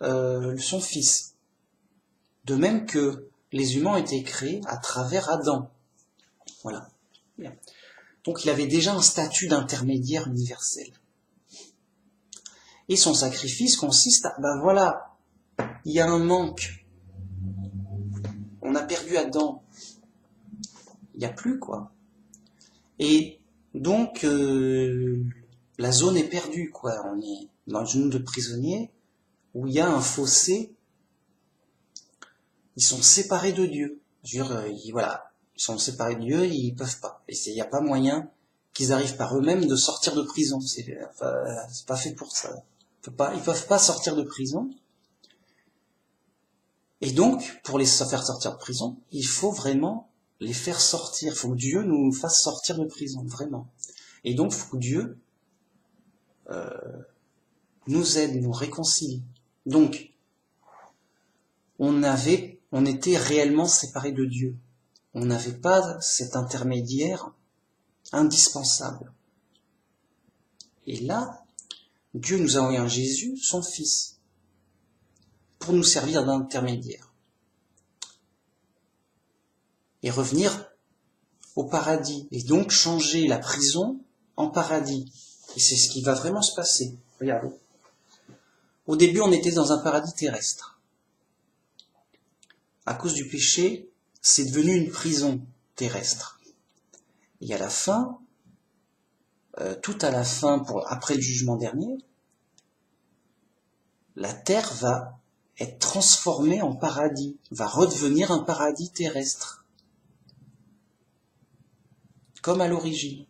son Fils. De même que les humains ont été créés à travers Adam. Voilà. Bien. Donc il avait déjà un statut d'intermédiaire universel. Et son sacrifice consiste à, ben voilà, il y a un manque. On a perdu Adam. Il n'y a plus, quoi. Et donc, la zone est perdue, quoi. On est dans une zone de prisonniers où il y a un fossé. Ils sont séparés de Dieu. Je veux dire, voilà, ils sont séparés de Dieu, ils peuvent pas. Et il n'y a pas moyen qu'ils arrivent par eux-mêmes de sortir de prison. C'est pas fait pour ça. Ils peuvent pas sortir de prison. Et donc, pour les faire sortir de prison, il faut vraiment les faire sortir. Il faut que Dieu nous fasse sortir de prison, vraiment. Et donc, il faut que Dieu nous aide, nous réconcilie. Donc, on était réellement séparés de Dieu. On n'avait pas cet intermédiaire indispensable. Et là, Dieu nous a envoyé un Jésus, son Fils, pour nous servir d'intermédiaire. Et revenir au paradis. Et donc changer la prison en paradis. Et c'est ce qui va vraiment se passer. Regardez. Au début, on était dans un paradis terrestre. À cause du péché, c'est devenu une prison terrestre. Et à la fin, tout à la fin, après le jugement dernier, la terre va être transformée en paradis, va redevenir un paradis terrestre, comme à l'origine.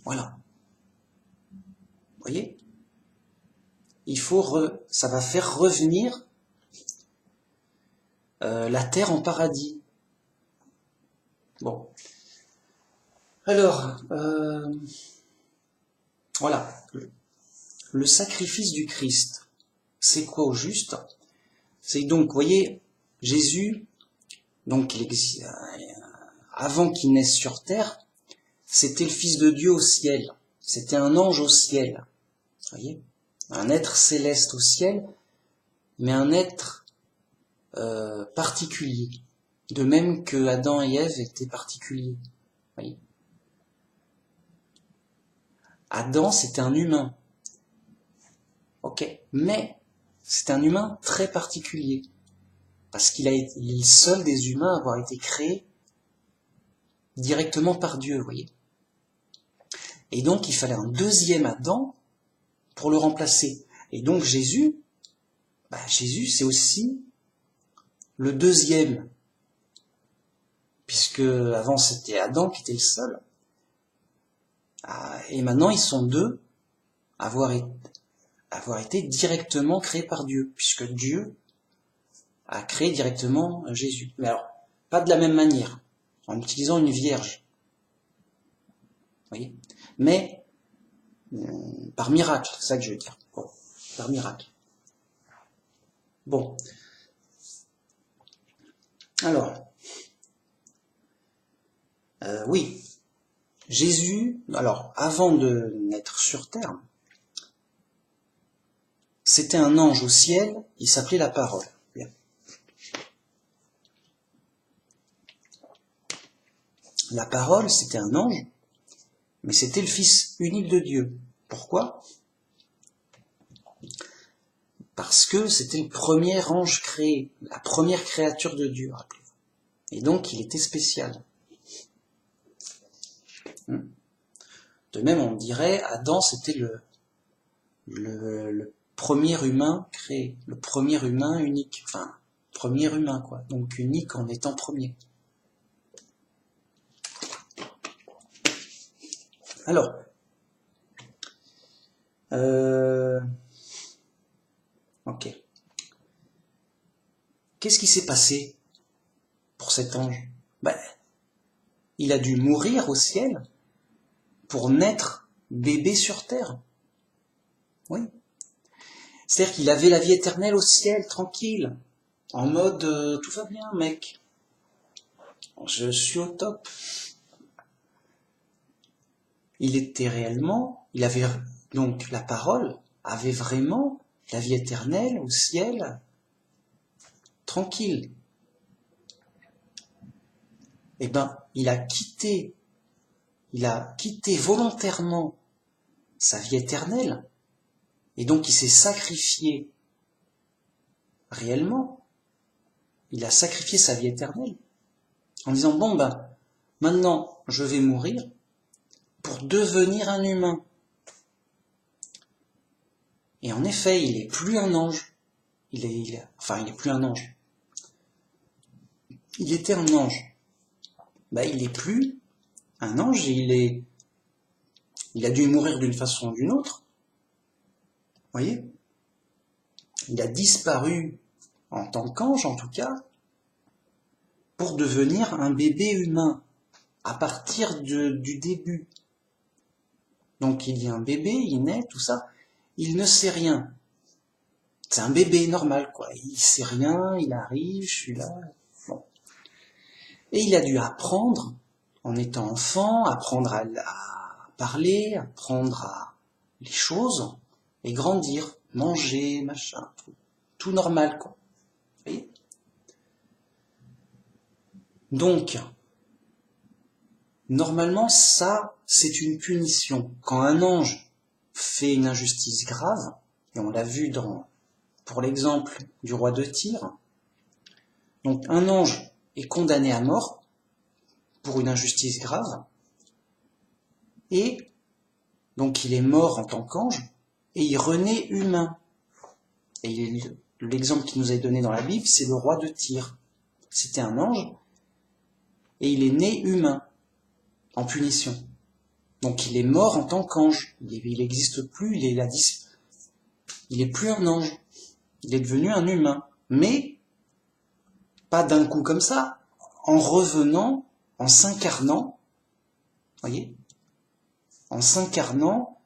Voilà. Vous voyez ? Ça va faire revenir la terre en paradis. Bon. Alors, voilà. Le sacrifice du Christ, c'est quoi au juste? C'est donc, vous voyez, Jésus, donc avant qu'il naisse sur terre, c'était le Fils de Dieu au ciel. C'était un ange au ciel. Vous voyez? Un être céleste au ciel, mais un être particulier. De même que Adam et Ève étaient particuliers. Vous voyez? Adam, c'était un humain. Ok, mais c'est un humain très particulier. Parce il est le seul des humains à avoir été créé directement par Dieu, vous voyez. Et donc, il fallait un deuxième Adam pour le remplacer. Et donc, Jésus, c'est aussi le deuxième. Puisque avant, c'était Adam qui était le seul. Et maintenant, ils sont deux à avoir été directement créés par Dieu. Puisque Dieu a créé directement Jésus. Mais alors, pas de la même manière. En utilisant une vierge. Vous voyez? Mais, par miracle, c'est ça que je veux dire. Bon, par miracle. Bon. Alors, oui, Jésus, alors, avant de naître sur terre, c'était un ange au ciel, il s'appelait la Parole. Bien. La Parole, c'était un ange, mais c'était le Fils unique de Dieu. Pourquoi? Parce que c'était le premier ange créé, la première créature de Dieu, rappelez-vous. Et donc, il était spécial. De même, on dirait, Adam, c'était le premier humain créé, le premier humain unique, enfin, premier humain, quoi. Donc, unique en étant premier. Alors, ok. Qu'est-ce qui s'est passé pour cet ange? Il a dû mourir au ciel pour naître bébé sur terre. Oui. C'est-à-dire qu'il avait la vie éternelle au ciel, tranquille, en mode tout va bien, mec. Je suis au top. Il avait donc la parole, avait vraiment la vie éternelle au ciel, tranquille. Eh ben, il a quitté volontairement sa vie éternelle, et donc il s'est sacrifié réellement. Il a sacrifié sa vie éternelle en disant bon maintenant je vais mourir pour devenir un humain. Et en effet, il est plus un ange. Il est plus un ange. Il était un ange. Il est plus un ange et il a dû mourir d'une façon ou d'une autre. Vous voyez? Il a disparu en tant qu'ange, en tout cas, pour devenir un bébé humain, à partir du début. Donc il y a un bébé, il naît, tout ça, il ne sait rien. C'est un bébé normal, quoi. Il sait rien, il arrive, je suis là. Bon. Et il a dû apprendre, en étant enfant, apprendre à parler, apprendre à les choses, et grandir, manger, machin, tout normal, quoi. Vous voyez? Donc, normalement, ça, c'est une punition. Quand un ange fait une injustice grave, et on l'a vu pour l'exemple du roi de Tyr, donc un ange est condamné à mort pour une injustice grave, et donc il est mort en tant qu'ange, et il renaît humain. Et l'exemple qui nous est donné dans la Bible, c'est le roi de Tyr. C'était un ange, et il est né humain, en punition. Donc il est mort en tant qu'ange. Il n'existe plus, il est plus un ange. Il est devenu un humain. Mais Pas d'un coup comme ça, en revenant, en s'incarnant, voyez, en s'incarnant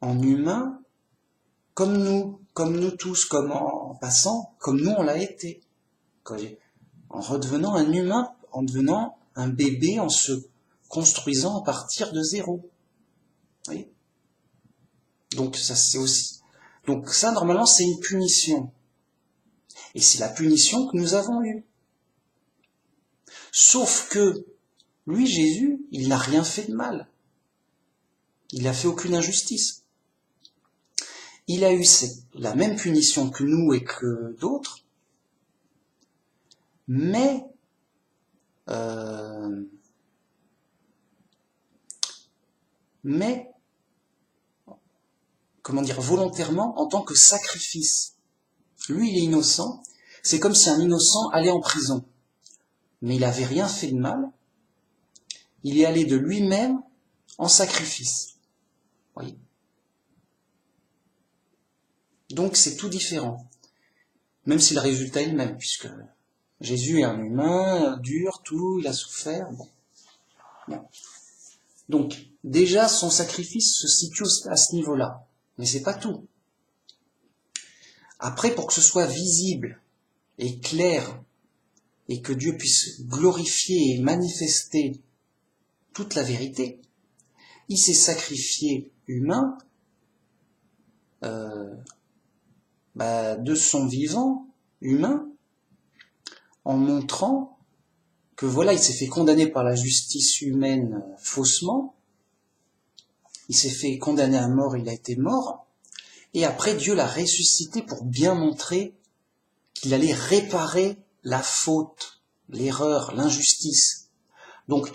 en humain, comme nous tous, comme en passant, comme nous on l'a été. En redevenant un humain, en devenant un bébé, en se construisant à partir de zéro. Voyez. Donc ça c'est aussi. Donc ça normalement c'est une punition. Et c'est la punition que nous avons eue. Sauf que lui, Jésus, il n'a rien fait de mal. Il n'a fait aucune injustice. Il a eu la même punition que nous et que d'autres, mais comment dire, volontairement en tant que sacrifice. Lui, il est innocent. C'est comme si un innocent allait en prison. Mais il n'avait rien fait de mal. Il est allé de lui-même en sacrifice. Voyez. Donc c'est tout différent. Même si le résultat est le même, puisque Jésus est un humain, dur, tout, il a souffert. Bon. Donc, déjà, son sacrifice se situe à ce niveau-là. Mais c'est pas tout. Après, pour que ce soit visible et clair, et que Dieu puisse glorifier et manifester toute la vérité, il s'est sacrifié humain de son vivant humain, en montrant que voilà, il s'est fait condamner par la justice humaine faussement, il s'est fait condamner à mort, il a été mort, et après Dieu l'a ressuscité pour bien montrer qu'il allait réparer la faute, l'erreur, l'injustice. Donc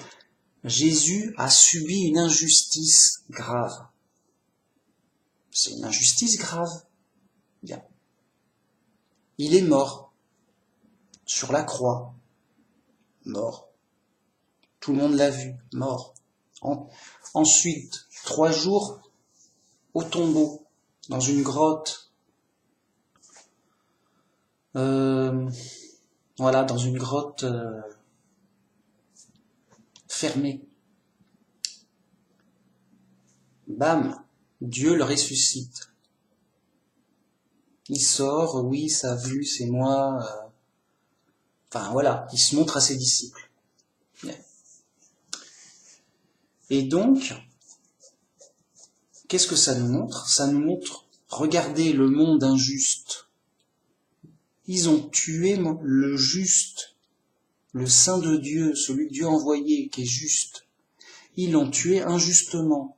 Jésus a subi une injustice grave. C'est une injustice grave. Bien. Il est mort sur la croix. Mort. Tout le monde l'a vu. Mort. Ensuite, 3 jours au tombeau, dans une grotte. Voilà, dans une grotte fermée. Bam, Dieu le ressuscite. Il sort, oui, ça a vu, c'est moi. Enfin voilà, il se montre à ses disciples. Bien. Et donc, qu'est-ce que ça nous montre? Ça nous montre, regardez le monde injuste. Ils ont tué le juste, le Saint de Dieu, celui que Dieu a envoyé, qui est juste. Ils l'ont tué injustement.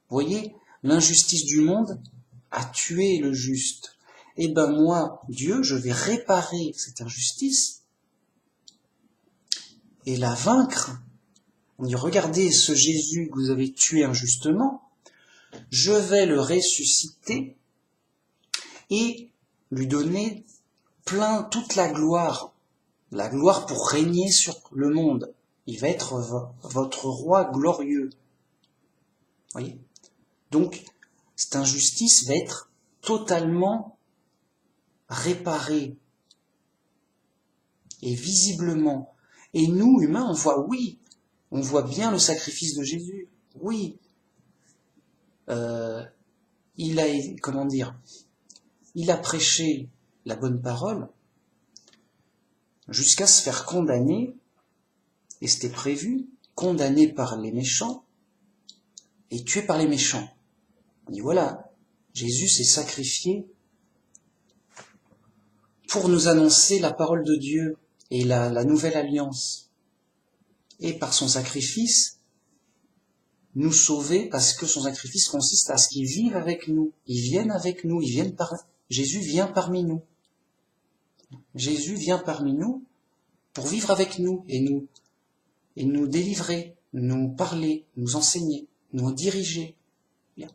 Vous voyez, l'injustice du monde a tué le juste. Eh ben moi, Dieu, je vais réparer cette injustice et la vaincre. On dit, regardez ce Jésus que vous avez tué injustement, je vais le ressusciter et lui donner toute la gloire pour régner sur le monde. Il va être votre roi glorieux. Voyez? Donc, cette injustice va être totalement réparée et visiblement. Et nous, humains, on voit, oui, on voit bien le sacrifice de Jésus. Oui, il a prêché la bonne parole jusqu'à se faire condamner, et c'était prévu, condamné par les méchants et tué par les méchants. On dit voilà, Jésus s'est sacrifié pour nous annoncer la parole de Dieu et la nouvelle alliance. Et par son sacrifice, nous sauver, parce que son sacrifice consiste à ce qu'il vive avec nous. Il vienne avec nous, Jésus vient parmi nous. Jésus vient parmi nous pour vivre avec nous et nous délivrer, nous parler, nous enseigner, nous diriger. Bien.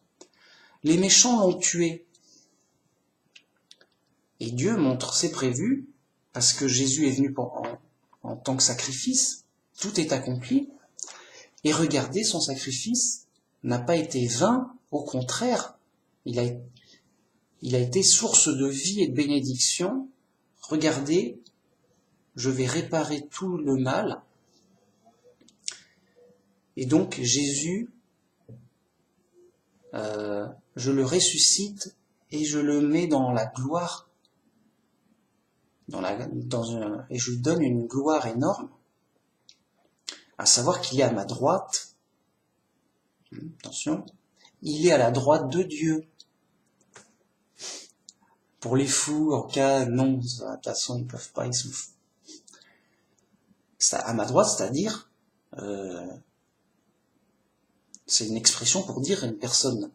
Les méchants l'ont tué. Et Dieu montre, c'est prévu, parce que Jésus est venu en tant que sacrifice, tout est accompli. Et regardez, son sacrifice n'a pas été vain, au contraire, il a été source de vie et de bénédiction. Regardez je vais réparer tout le mal. Et donc Jésus, je le ressuscite et je le mets dans la gloire, et je lui donne une gloire énorme, à savoir qu'il est à ma droite, attention, il est à la droite de Dieu. Pour les fous, en cas, non, de toute façon, ils ne peuvent pas, ils sont fous. À ma droite, c'est-à-dire, c'est une expression pour dire une personne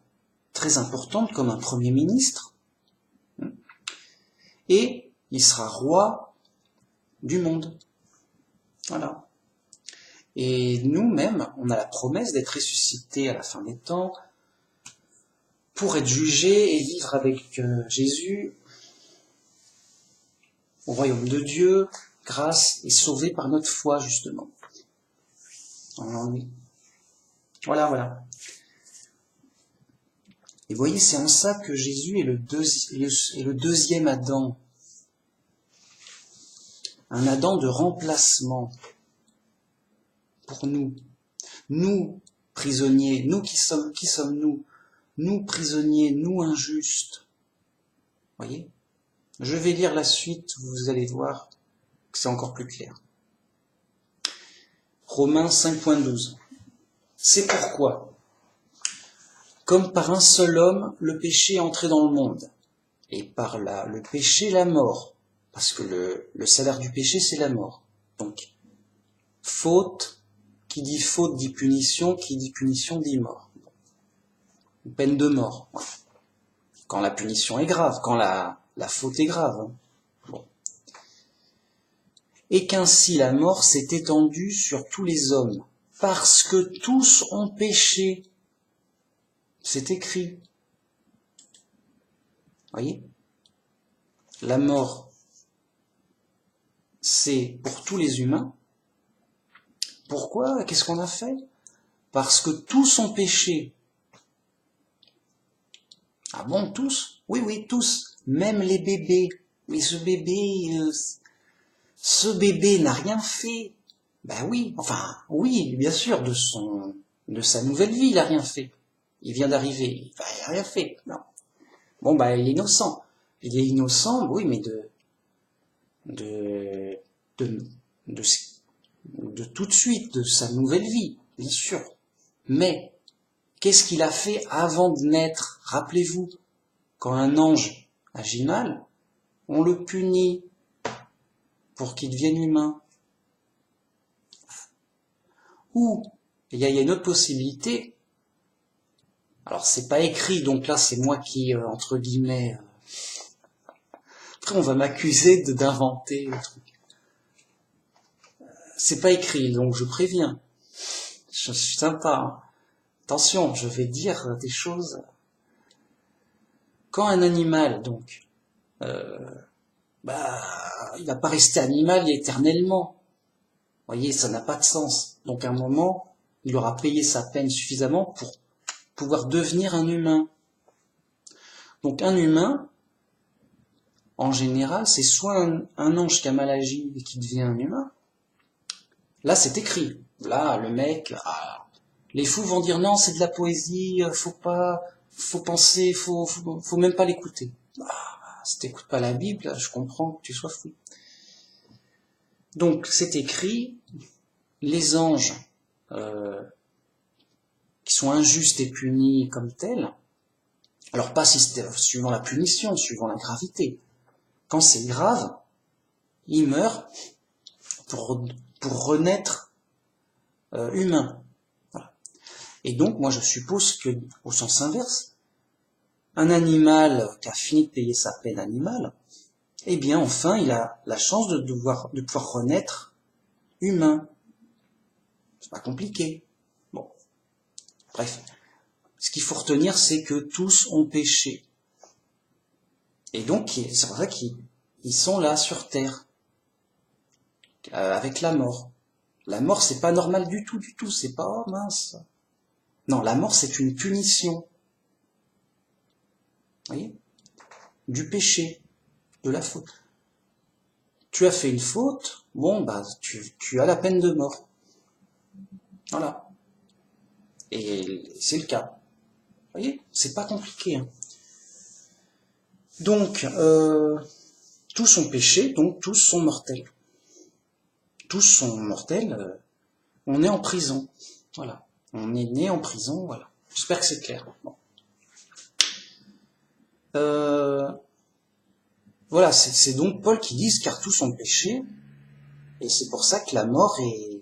très importante comme un premier ministre, et il sera roi du monde. Voilà. Et nous-mêmes, on a la promesse d'être ressuscités à la fin des temps pour être jugés et vivre avec Jésus au royaume de Dieu, grâce et sauvés par notre foi, justement. Voilà. Et vous voyez, c'est en ça que Jésus est le deuxième Adam. Un Adam de remplacement pour nous. Nous, prisonniers, nous qui sommes-nous? Nous, prisonniers, nous, injustes. Voyez? Je vais lire la suite, vous allez voir que c'est encore plus clair. Romains 5.12. C'est pourquoi, comme par un seul homme, le péché est entré dans le monde, et par là, le péché, la mort, parce que le salaire du péché, c'est la mort. Donc, faute, qui dit faute dit punition, qui dit punition dit mort. Une peine de mort. Quand la punition est grave, quand la faute est grave. Bon. Et qu'ainsi la mort s'est étendue sur tous les hommes, parce que tous ont péché. C'est écrit. Voyez ? La mort, c'est pour tous les humains. Pourquoi ? Qu'est-ce qu'on a fait ? Parce que tous ont péché. Ah bon, tous ? Oui, tous. Même les bébés. Mais ce bébé n'a rien fait. Ben oui, enfin, oui, bien sûr, de sa nouvelle vie, il n'a rien fait. Il vient d'arriver, il n'a rien fait. Non. Bon, ben, il est innocent. Il est innocent, oui, mais de tout de suite, de sa nouvelle vie, bien sûr. Mais, qu'est-ce qu'il a fait avant de naître ? Rappelez-vous, quand un ange agit mal, on le punit pour qu'il devienne humain. Ou, il y a une autre possibilité. Alors, c'est pas écrit, donc là, c'est moi qui, entre guillemets... Après, on va m'accuser d'inventer le truc. C'est pas écrit, donc je préviens. Je suis sympa. Hein. Attention, je vais dire des choses. Quand un animal, donc, il va pas rester animal éternellement. Vous voyez, ça n'a pas de sens. Donc, à un moment, il aura payé sa peine suffisamment pour pouvoir devenir un humain. Donc, un humain, en général, c'est soit un ange qui a mal agi et qui devient un humain. Là, c'est écrit. Là, le mec, les fous vont dire non, c'est de la poésie, faut penser, faut même pas l'écouter. Si t'écoutes pas la Bible, je comprends que tu sois fou. Donc, c'est écrit, les anges qui sont injustes et punis comme tels, alors pas suivant la punition, suivant la gravité. Quand c'est grave, ils meurent pour renaître humain. Voilà. Et donc, moi, je suppose que, au sens inverse, un animal qui a fini de payer sa peine animale, eh bien, enfin, il a la chance de pouvoir renaître humain. C'est pas compliqué. Bon. Bref. Ce qu'il faut retenir, c'est que tous ont péché. Et donc, c'est pour ça qu'ils sont là, sur Terre. Avec la mort. La mort, c'est pas normal du tout. C'est pas, oh mince. Non, la mort, c'est une punition. Vous voyez ? Du péché, de la faute. tu as fait une faute, bon, bah, tu as la peine de mort. Voilà. Et c'est le cas. Vous voyez, c'est pas compliqué. Hein. Donc, tous sont péchés, donc tous sont mortels. Tous sont mortels, on est en prison. Voilà. On est né en prison, voilà. J'espère que c'est clair. Bon. Voilà, c'est donc Paul qui dit car tous sont péchés, et c'est pour ça que la mort est...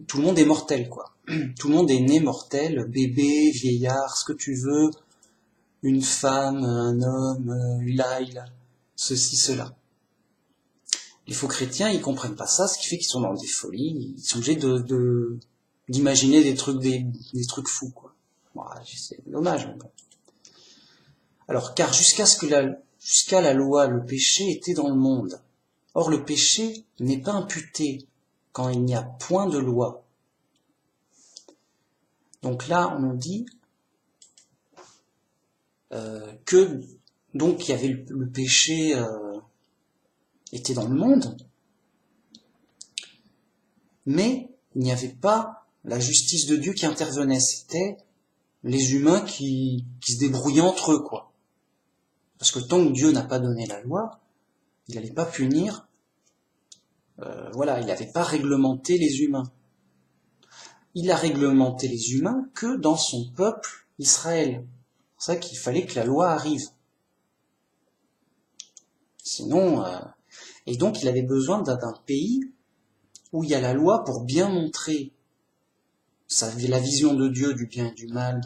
Tout le monde est mortel, quoi. Tout le monde est né mortel, bébé, vieillard, ce que tu veux, une femme, un homme, là, ceci, cela. Les faux chrétiens, ils comprennent pas ça, ce qui fait qu'ils sont dans des folies, ils sont obligés d'imaginer des trucs fous, quoi. Bon, c'est dommage, mais bon. Alors, car jusqu'à la loi, le péché était dans le monde. Or, le péché n'est pas imputé quand il n'y a point de loi. Donc là, on nous dit que donc il y avait le péché était dans le monde, mais il n'y avait pas la justice de Dieu qui intervenait. C'était les humains qui se débrouillaient entre eux, quoi. Parce que tant que Dieu n'a pas donné la loi, il n'allait pas punir. Voilà, il n'avait pas réglementé les humains. Il a réglementé les humains que dans son peuple Israël. C'est ça qu'il fallait que la loi arrive. Sinon, et donc il avait besoin d'un pays où il y a la loi pour bien montrer la vision de Dieu du bien et du mal,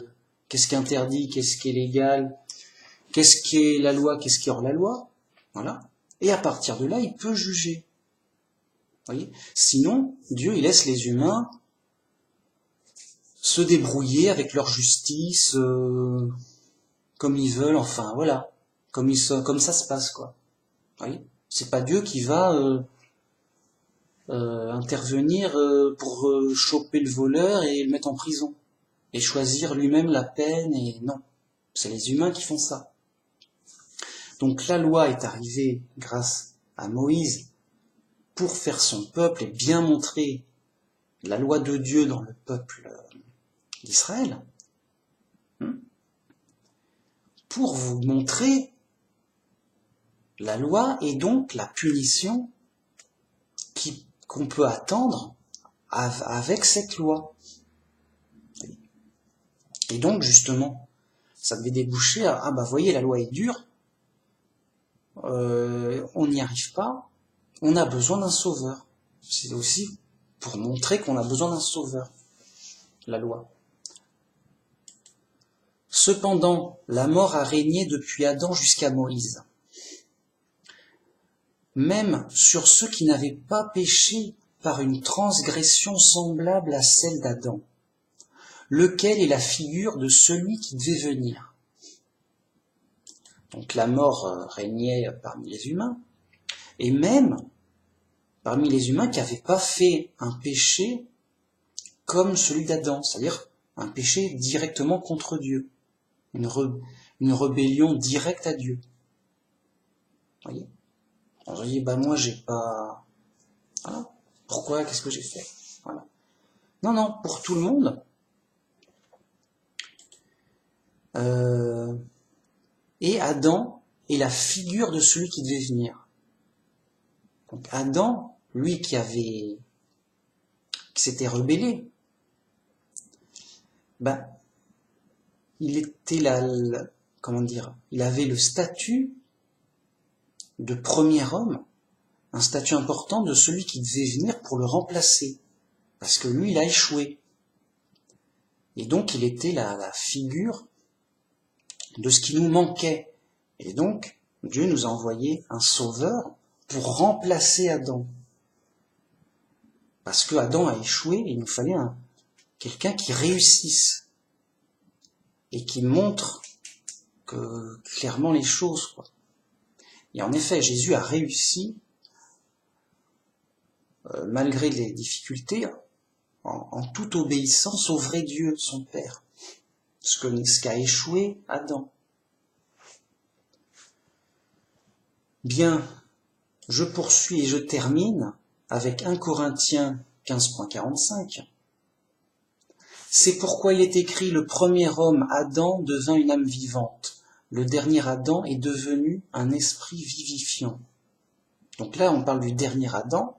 qu'est-ce qui est interdit, qu'est-ce qui est légal, qu'est-ce qui est la loi, qu'est-ce qui est hors la loi, voilà. Et à partir de là, il peut juger. Voyez. Sinon, Dieu, il laisse les humains se débrouiller avec leur justice, comme ils veulent, enfin, voilà. Comme ça se passe, quoi. Voyez. C'est pas Dieu qui va intervenir pour choper le voleur et le mettre en prison. Et choisir lui-même la peine, et non. C'est les humains qui font ça. Donc la loi est arrivée grâce à Moïse pour faire son peuple et bien montrer la loi de Dieu dans le peuple d'Israël. Pour vous montrer la loi et donc la punition qu'on peut attendre avec cette loi. Et donc justement, ça devait déboucher à, bah voyez, la loi est dure, on n'y arrive pas, on a besoin d'un sauveur. C'est aussi pour montrer qu'on a besoin d'un sauveur, la loi. Cependant, la mort a régné depuis Adam jusqu'à Moïse. Même sur ceux qui n'avaient pas péché par une transgression semblable à celle d'Adam, lequel est la figure de celui qui devait venir. Donc la mort régnait parmi les humains, et même parmi les humains qui n'avaient pas fait un péché comme celui d'Adam, c'est-à-dire un péché directement contre Dieu, une rébellion directe à Dieu. Vous voyez ? On se dit, bah moi j'ai pas... Voilà. Pourquoi ? Qu'est-ce que j'ai fait ? Voilà. Non, pour tout le monde. Et Adam est la figure de celui qui devait venir. Donc Adam, lui qui s'était rebellé, ben il était il avait le statut de premier homme, un statut important de celui qui devait venir pour le remplacer, parce que lui il a échoué. Et donc il était la figure de ce qui nous manquait. Et donc Dieu nous a envoyé un sauveur pour remplacer Adam. Parce que Adam a échoué, et il nous fallait quelqu'un qui réussisse et qui montre clairement les choses, quoi. Et en effet, Jésus a réussi, malgré les difficultés, en toute obéissance au vrai Dieu, son Père. Ce qu'a échoué Adam. Bien, Je poursuis et je termine avec 1 Corinthiens 15.45. C'est pourquoi il est écrit, le premier homme, Adam, devint une âme vivante. Le dernier Adam est devenu un esprit vivifiant. Donc là, on parle du dernier Adam.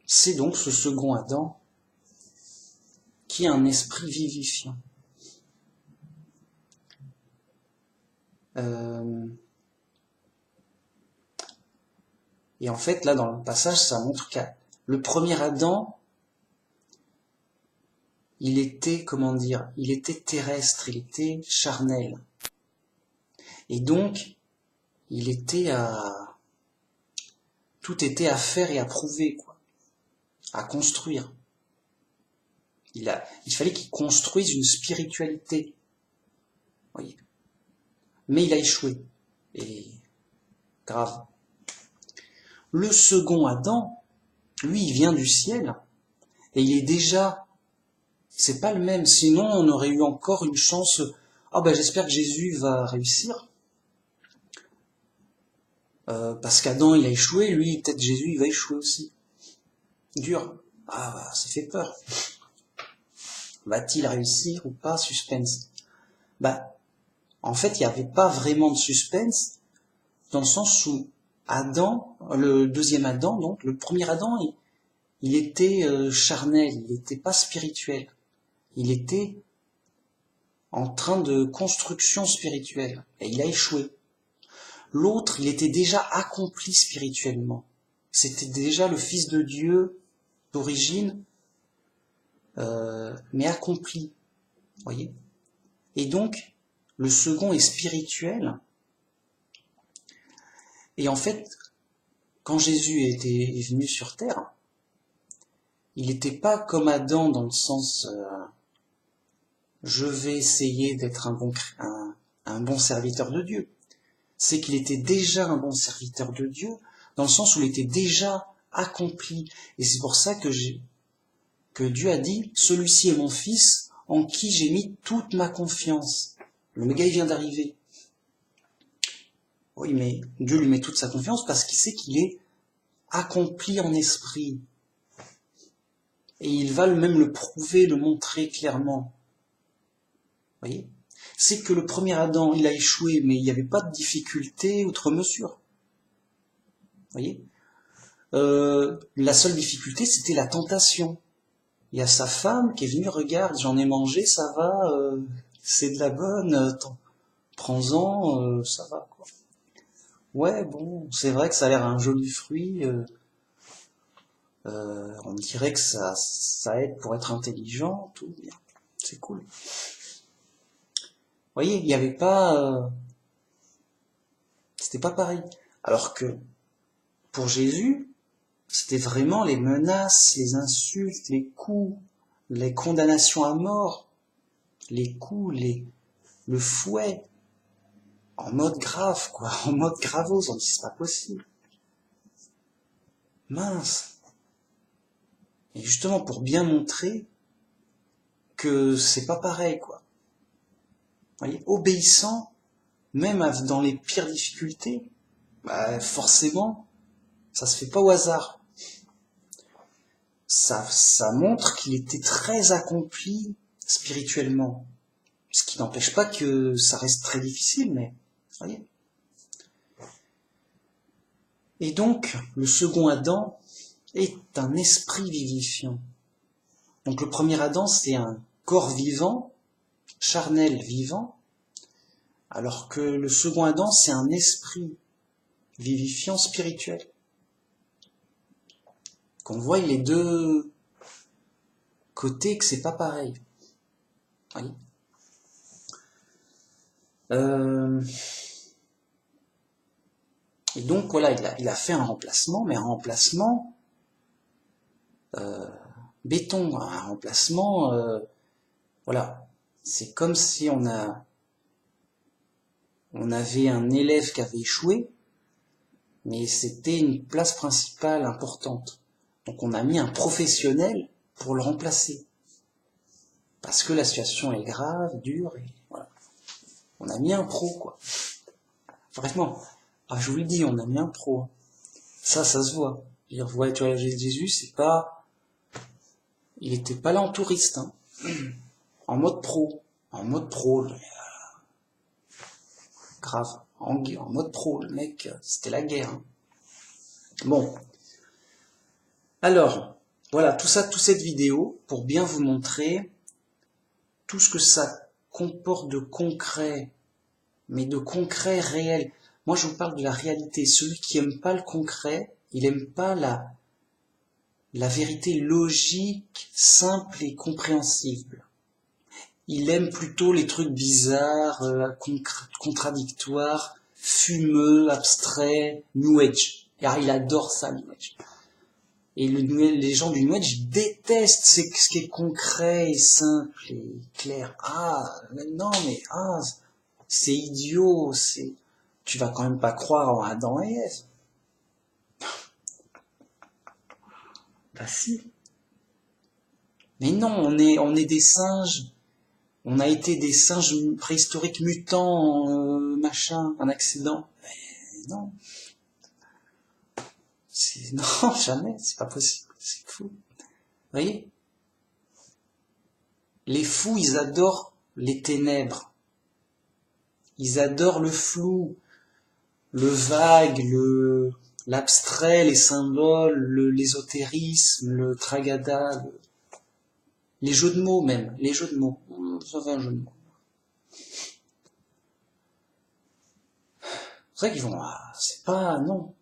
C'est donc ce second Adam qui est un esprit vivifiant. Et en fait, là, dans le passage, ça montre que le premier Adam, il était, il était terrestre, il était charnel. Et donc, tout était à faire et à prouver, quoi, à construire. Il fallait qu'il construise une spiritualité. Voyez. Mais il a échoué. Et grave. Le second Adam, lui, il vient du ciel. Et il est déjà, c'est pas le même. Sinon, on aurait eu encore une chance. J'espère que Jésus va réussir. Parce qu'Adam, il a échoué. Lui, peut-être Jésus, il va échouer aussi. Dur. Ça fait peur. Va-t-il réussir ou pas? Suspense. En fait, il n'y avait pas vraiment de suspense, dans le sens où Adam, le deuxième Adam, donc, le premier Adam, il était charnel, il n'était pas spirituel. Il était en train de construction spirituelle, et il a échoué. L'autre, il était déjà accompli spirituellement. C'était déjà le Fils de Dieu d'origine, mais accompli. Voyez? Et donc, le second est spirituel. Et en fait, quand Jésus est venu sur terre, il n'était pas comme Adam dans le sens je vais essayer d'être un bon serviteur de Dieu. C'est qu'il était déjà un bon serviteur de Dieu, dans le sens où il était déjà accompli. Et c'est pour ça que Dieu a dit, celui-ci est mon fils en qui j'ai mis toute ma confiance. Le gars, il vient d'arriver. Oui, mais Dieu lui met toute sa confiance parce qu'il sait qu'il est accompli en esprit. Et il va même le prouver, le montrer clairement. Vous voyez ? C'est que le premier Adam, il a échoué, mais il n'y avait pas de difficulté outre mesure. Vous voyez ? La seule difficulté, c'était la tentation. Il y a sa femme qui est venue, regarde, j'en ai mangé, ça va, c'est de la bonne, prends-en, ça va, quoi. Ouais, bon, c'est vrai que ça a l'air un joli fruit, on dirait que ça aide pour être intelligent, tout bien, c'est cool. Vous voyez, il n'y avait pas, c'était pas pareil. Alors que, pour Jésus, c'était vraiment les menaces, les insultes, les coups, les condamnations à mort, les coups, le fouet, en mode grave, quoi, en mode gravose, on dit c'est pas possible. Mince. Et justement pour bien montrer que c'est pas pareil, quoi. Vous voyez, obéissant, même dans les pires difficultés, forcément, ça se fait pas au hasard. Ça montre qu'il était très accompli spirituellement. Ce qui n'empêche pas que ça reste très difficile, mais, vous voyez. Et donc, le second Adam est un esprit vivifiant. Donc le premier Adam, c'est un corps vivant, charnel vivant, alors que le second Adam, c'est un esprit vivifiant spirituel. Qu'on voit les deux côtés que c'est pas pareil. Voyez. Et donc voilà, il a fait un remplacement, mais un remplacement béton, un remplacement, voilà. C'est comme si on avait un élève qui avait échoué, mais c'était une place principale importante. Donc on a mis un professionnel pour le remplacer. Parce que la situation est grave, dure, et voilà. On a mis un pro, quoi. Vraiment. Ah, je vous le dis, on a mis un pro. Ça se voit. Je veux dire, ouais, tu vois, Jésus, c'est pas... Il était pas là en touriste, hein. En mode pro. En mode pro, grave. En mode pro, le mec, c'était la guerre, hein. Bon. Alors, voilà, toute cette vidéo, pour bien vous montrer tout ce que ça comporte de concret, mais de concret réel. Moi, je vous parle de la réalité. Celui qui aime pas le concret, il aime pas la vérité logique, simple et compréhensible. Il aime plutôt les trucs bizarres, contradictoires, fumeux, abstraits, New Age. Car il adore ça, New Age. Et les gens du New Age détestent ce qui est concret et simple et clair. Ah, non, mais c'est idiot, tu vas quand même pas croire en Adam et Ève. Bah si. Mais non, on est des singes. On a été des singes préhistoriques mutants, machin, un accident. Mais non. Non, jamais, c'est pas possible, c'est fou. Vous voyez? Les fous, ils adorent les ténèbres. Ils adorent le flou, le vague, l'abstrait, les symboles, l'ésotérisme, le tragada, les jeux de mots même, les jeux de mots. Ça fait un jeu de mots. C'est vrai qu'ils vont, c'est pas, non.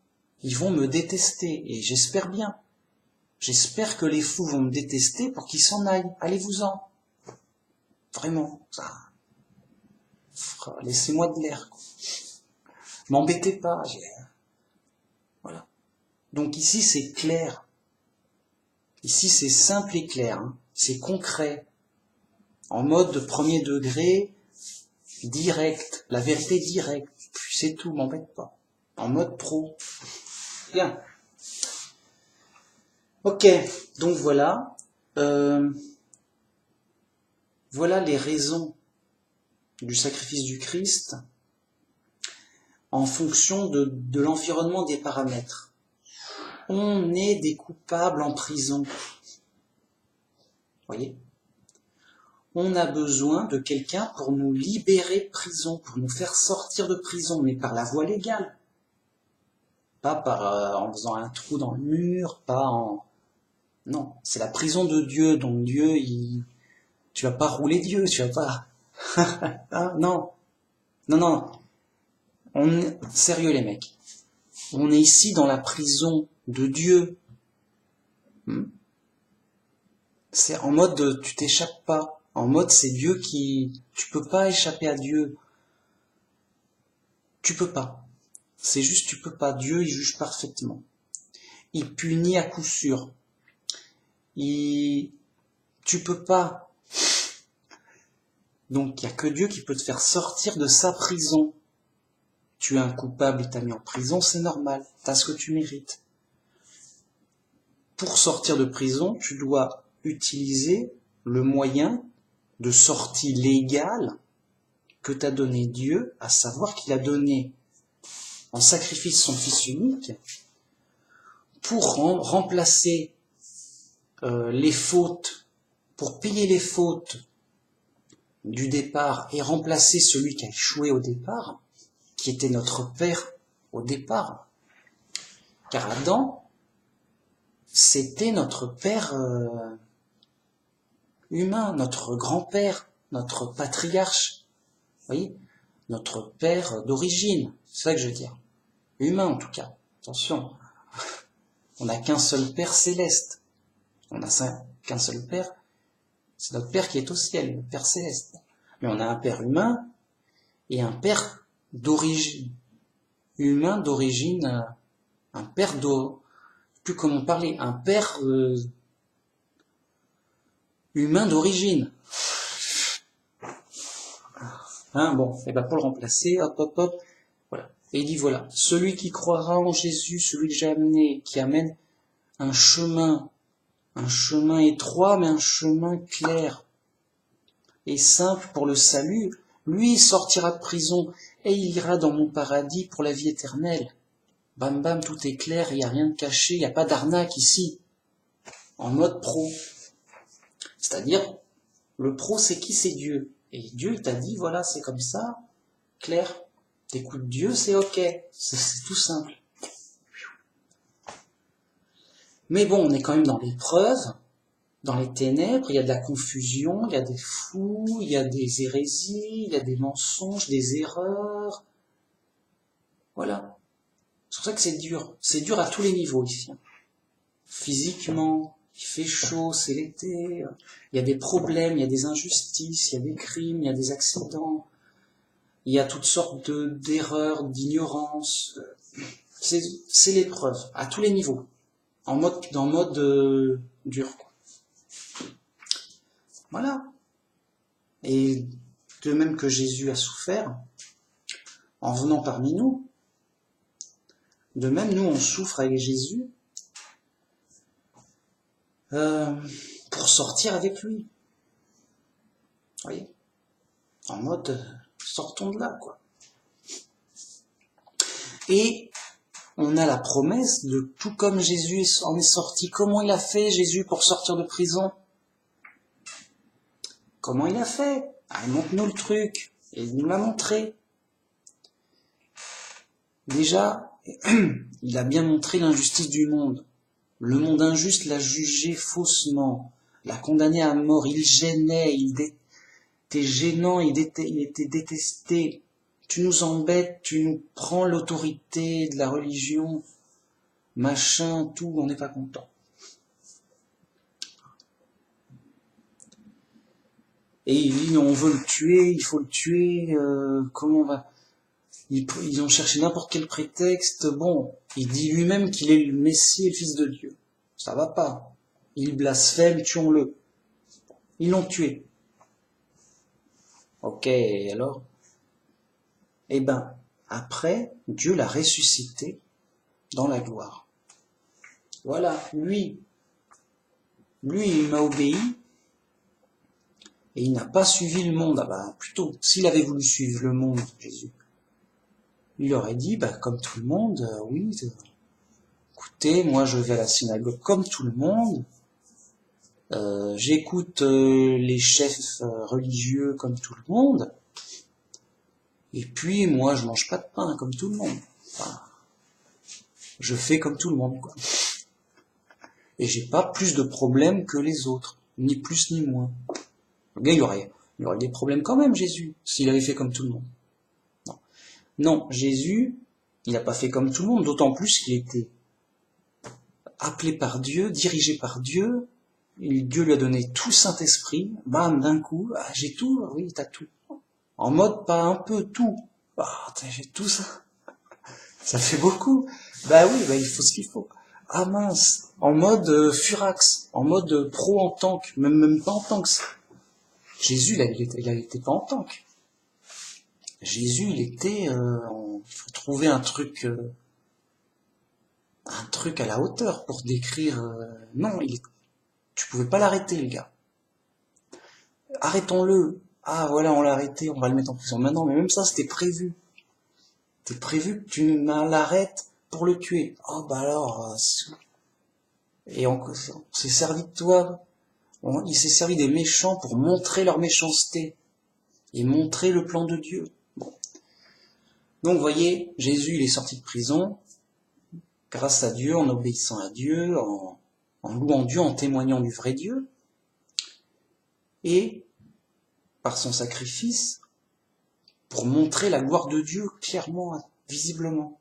Ils vont me détester, et j'espère bien. J'espère que les fous vont me détester pour qu'ils s'en aillent. Allez-vous-en. Vraiment, ça. Laissez-moi de l'air, quoi. M'embêtez pas, voilà. Donc ici, c'est clair. Ici, c'est simple et clair, hein. C'est concret. En mode premier degré, direct. La vérité directe. Puis c'est tout, m'embête pas. En mode pro. Bien. Ok, donc voilà. Voilà les raisons du sacrifice du Christ en fonction de l'environnement des paramètres. On est des coupables en prison. Voyez ? On a besoin de quelqu'un pour nous libérer de prison, pour nous faire sortir de prison, mais par la voie légale. Pas en faisant un trou dans le mur, pas en... Non, c'est la prison de Dieu, donc Dieu, tu vas pas rouler Dieu, tu vas pas... ah, non, non. Sérieux les mecs, on est ici dans la prison de Dieu. C'est en mode tu t'échappes pas. En mode c'est Dieu qui... Tu peux pas échapper à Dieu. Tu peux pas. C'est juste tu peux pas. Dieu il juge parfaitement. Il punit à coup sûr. Tu peux pas. Donc il n'y a que Dieu qui peut te faire sortir de sa prison. Tu es un coupable, il t'a mis en prison, c'est normal. T'as ce que tu mérites. Pour sortir de prison, tu dois utiliser le moyen de sortie légale que t'a donné Dieu, à savoir qu'il a donné en sacrifice son Fils unique pour remplacer les fautes, pour payer les fautes du départ et remplacer celui qui a échoué au départ, qui était notre père au départ. Car Adam, c'était notre père humain, notre grand-père, notre patriarche, vous voyez, notre père d'origine, c'est ça que je veux dire. Humain en tout cas, attention, on n'a qu'un seul père céleste, on n'a qu'un seul père, c'est notre père qui est au ciel, le père céleste. Mais on a un père humain et un père d'origine, humain d'origine, un père plus comment parler, un père humain d'origine. Hein, bon, et ben pour le remplacer, hop, voilà. Et il dit voilà, celui qui croira en Jésus, celui que j'ai amené, qui amène un chemin étroit, mais un chemin clair et simple pour le salut, Lui sortira de prison et il ira dans mon paradis pour la vie éternelle. Bam bam, tout est clair, il n'y a rien de caché, il n'y a pas d'arnaque ici. En mode pro. C'est-à-dire, le pro c'est qui? C'est Dieu. Et Dieu il t'a dit, voilà, c'est comme ça, clair. T'écoutes Dieu, c'est ok. C'est tout simple. Mais bon, on est quand même dans l'épreuve, dans les ténèbres, il y a de la confusion, il y a des fous, il y a des hérésies, il y a des mensonges, des erreurs. Voilà. C'est pour ça que c'est dur. C'est dur à tous les niveaux ici. Physiquement, il fait chaud, c'est l'été, il y a des problèmes, il y a des injustices, il y a des crimes, il y a des accidents, il y a toutes sortes d'erreurs, d'ignorance. C'est l'épreuve, à tous les niveaux, en mode dur, quoi. Voilà. Et de même que Jésus a souffert, en venant parmi nous, de même nous on souffre avec Jésus, pour sortir avec lui. Vous voyez? En mode, sortons de là, quoi. Et on a la promesse de tout comme Jésus en est sorti. Comment il a fait, Jésus, pour sortir de prison? Comment il a fait? Ah, il montre-nous le truc. Et il nous l'a montré. Déjà, il a bien montré l'injustice du monde. Le monde injuste l'a jugé faussement, l'a condamné à mort. Il gênait, il était gênant, il était détesté. Tu nous embêtes, tu nous prends l'autorité de la religion, machin, tout, on n'est pas content. Et il dit, on veut le tuer, il faut le tuer, comment on va... Ils ont cherché n'importe quel prétexte. Bon, il dit lui-même qu'il est le Messie et le Fils de Dieu. Ça va pas. Il blasphème, tuons-le. Ils l'ont tué. Ok, et alors? Eh ben, après, Dieu l'a ressuscité dans la gloire. Voilà, lui, il m'a obéi et il n'a pas suivi le monde. Ah ben, plutôt, s'il avait voulu suivre le monde, Jésus, il aurait dit, bah, comme tout le monde, oui, écoutez, moi je vais à la synagogue comme tout le monde, j'écoute les chefs religieux comme tout le monde, et puis moi je mange pas de pain comme tout le monde. Enfin, je fais comme tout le monde, quoi. Et j'ai pas plus de problèmes que les autres, ni plus ni moins. Le gars, il aurait des problèmes quand même, Jésus, s'il avait fait comme tout le monde. Non, Jésus, il n'a pas fait comme tout le monde, d'autant plus qu'il était appelé par Dieu, dirigé par Dieu. Dieu lui a donné tout le Saint-Esprit, bam, d'un coup, ah, j'ai tout, oui, t'as tout. En mode, pas un peu, tout. Ah, j'ai tout ça. Ça fait beaucoup. Bah oui, bah il faut ce qu'il faut. Ah mince, en mode furax, en mode pro en tank, même pas en tank. Jésus, il était pas en tank. Jésus, il était, il faut trouver un truc à la hauteur pour décrire. Non, tu pouvais pas l'arrêter, le gars. Arrêtons-le. Ah voilà, on l'a arrêté, on va le mettre en prison maintenant. Mais même ça, c'était prévu. C'était prévu que tu l'arrêtes pour le tuer. Oh bah alors, et on s'est servi de toi. Il s'est servi des méchants pour montrer leur méchanceté et montrer le plan de Dieu. Bon. Donc vous voyez, Jésus il est sorti de prison grâce à Dieu, en obéissant à Dieu, en louant Dieu, en témoignant du vrai Dieu, et par son sacrifice, pour montrer la gloire de Dieu clairement, visiblement.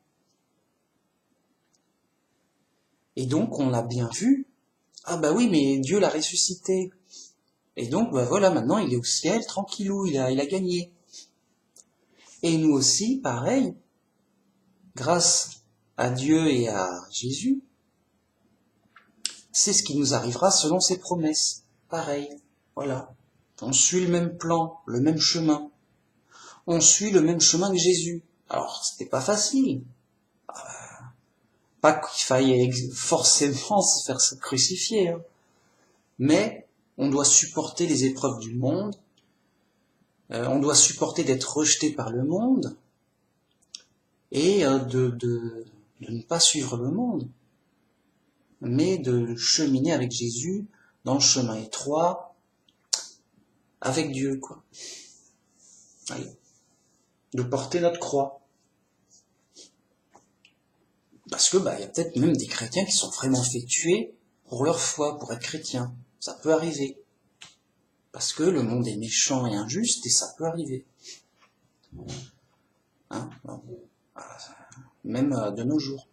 Et donc on l'a bien vu, ah bah oui, mais Dieu l'a ressuscité. Et donc, bah voilà, maintenant il est au ciel, tranquillou, il a gagné. Et nous aussi, pareil, grâce à Dieu et à Jésus, c'est ce qui nous arrivera selon ses promesses. Pareil, voilà. On suit le même plan, le même chemin. On suit le même chemin que Jésus. Alors, c'était pas facile. Pas qu'il faille forcément se faire crucifier, hein. Mais on doit supporter les épreuves du monde On doit supporter d'être rejeté par le monde et de ne pas suivre le monde, mais de cheminer avec Jésus dans le chemin étroit avec Dieu, quoi. Allez. De porter notre croix. Parce que y a peut-être même des chrétiens qui sont vraiment fait tuer pour leur foi, pour être chrétiens. Ça peut arriver. Parce que le monde est méchant et injuste, et ça peut arriver. Hein, même de nos jours.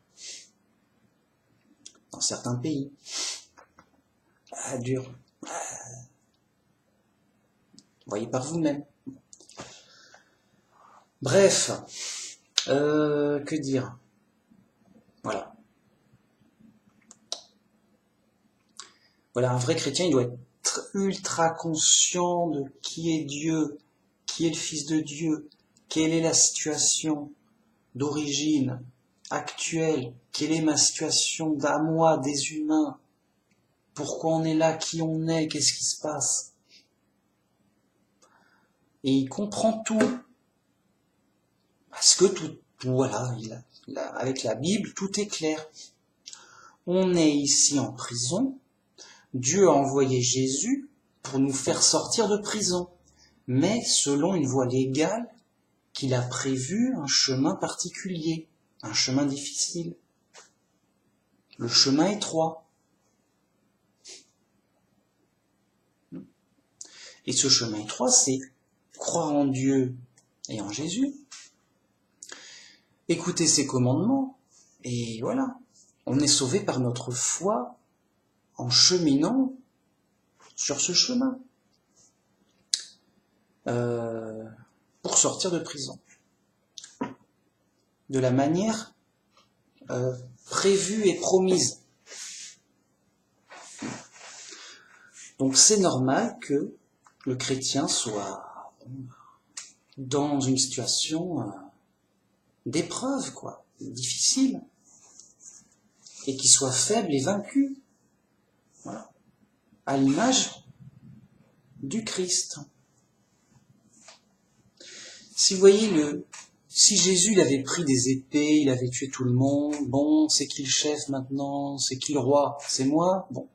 Dans certains pays. Dur. Voyez par vous-même. Bref. Que dire ? Voilà. Voilà, un vrai chrétien, il doit être ultra conscient de qui est Dieu, qui est le Fils de Dieu, quelle est la situation d'origine actuelle, quelle est ma situation à moi, des humains, pourquoi on est là, qui on est, qu'est-ce qui se passe. Et il comprend tout. Parce que tout voilà, avec la Bible, tout est clair. On est ici en prison. Dieu a envoyé Jésus pour nous faire sortir de prison, mais selon une voie légale qu'il a prévue, un chemin particulier, un chemin difficile, le chemin étroit. Et ce chemin étroit, c'est croire en Dieu et en Jésus, écouter ses commandements, et voilà, on est sauvé par notre foi en cheminant sur ce chemin pour sortir de prison de la manière prévue et promise. Donc c'est normal que le chrétien soit dans une situation d'épreuve, quoi, difficile, et qu'il soit faible et vaincu. Voilà. À l'image du Christ. Si vous voyez, si Jésus il avait pris des épées, il avait tué tout le monde, bon, c'est qui le chef maintenant, c'est qui le roi, c'est moi, bon.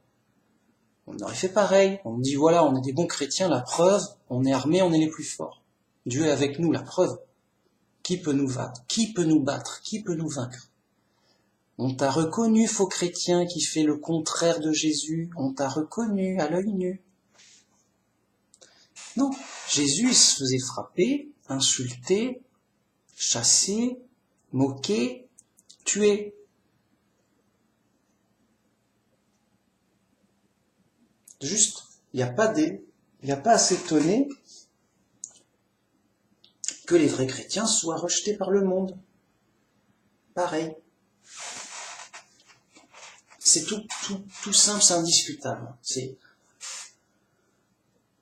On aurait fait pareil, on dit voilà, on est des bons chrétiens, la preuve, on est armés, on est les plus forts. Dieu est avec nous, la preuve. Qui peut nous battre? Qui peut nous battre? Qui peut nous vaincre? On t'a reconnu, faux chrétien qui fait le contraire de Jésus. On t'a reconnu à l'œil nu. Non, Jésus il se faisait frapper, insulter, chasser, moquer, tuer. Juste, il n'y a pas à s'étonner que les vrais chrétiens soient rejetés par le monde. Pareil. C'est tout simple, c'est indiscutable.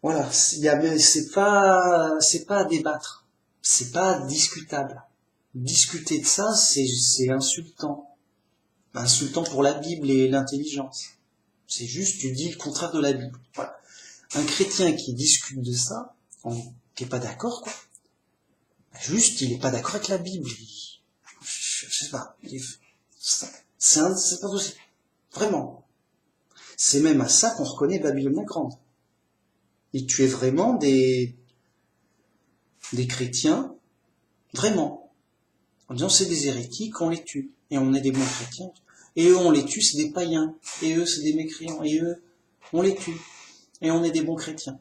Voilà, c'est pas à débattre, c'est pas discutable. Discuter de ça, c'est insultant. Insultant pour la Bible et l'intelligence. C'est juste, tu dis le contraire de la Bible. Voilà. Un chrétien qui discute de ça, qui est pas d'accord, quoi. Juste, il est pas d'accord avec la Bible. Je sais pas. C'est pas possible. Vraiment. C'est même à ça qu'on reconnaît Babylone la Grande. Ils tuaient vraiment des chrétiens, vraiment. En disant c'est des hérétiques, on les tue. Et on est des bons chrétiens. Et eux, on les tue, c'est des païens. Et eux, c'est des mécréants. Et eux, on les tue. Et on est des bons chrétiens.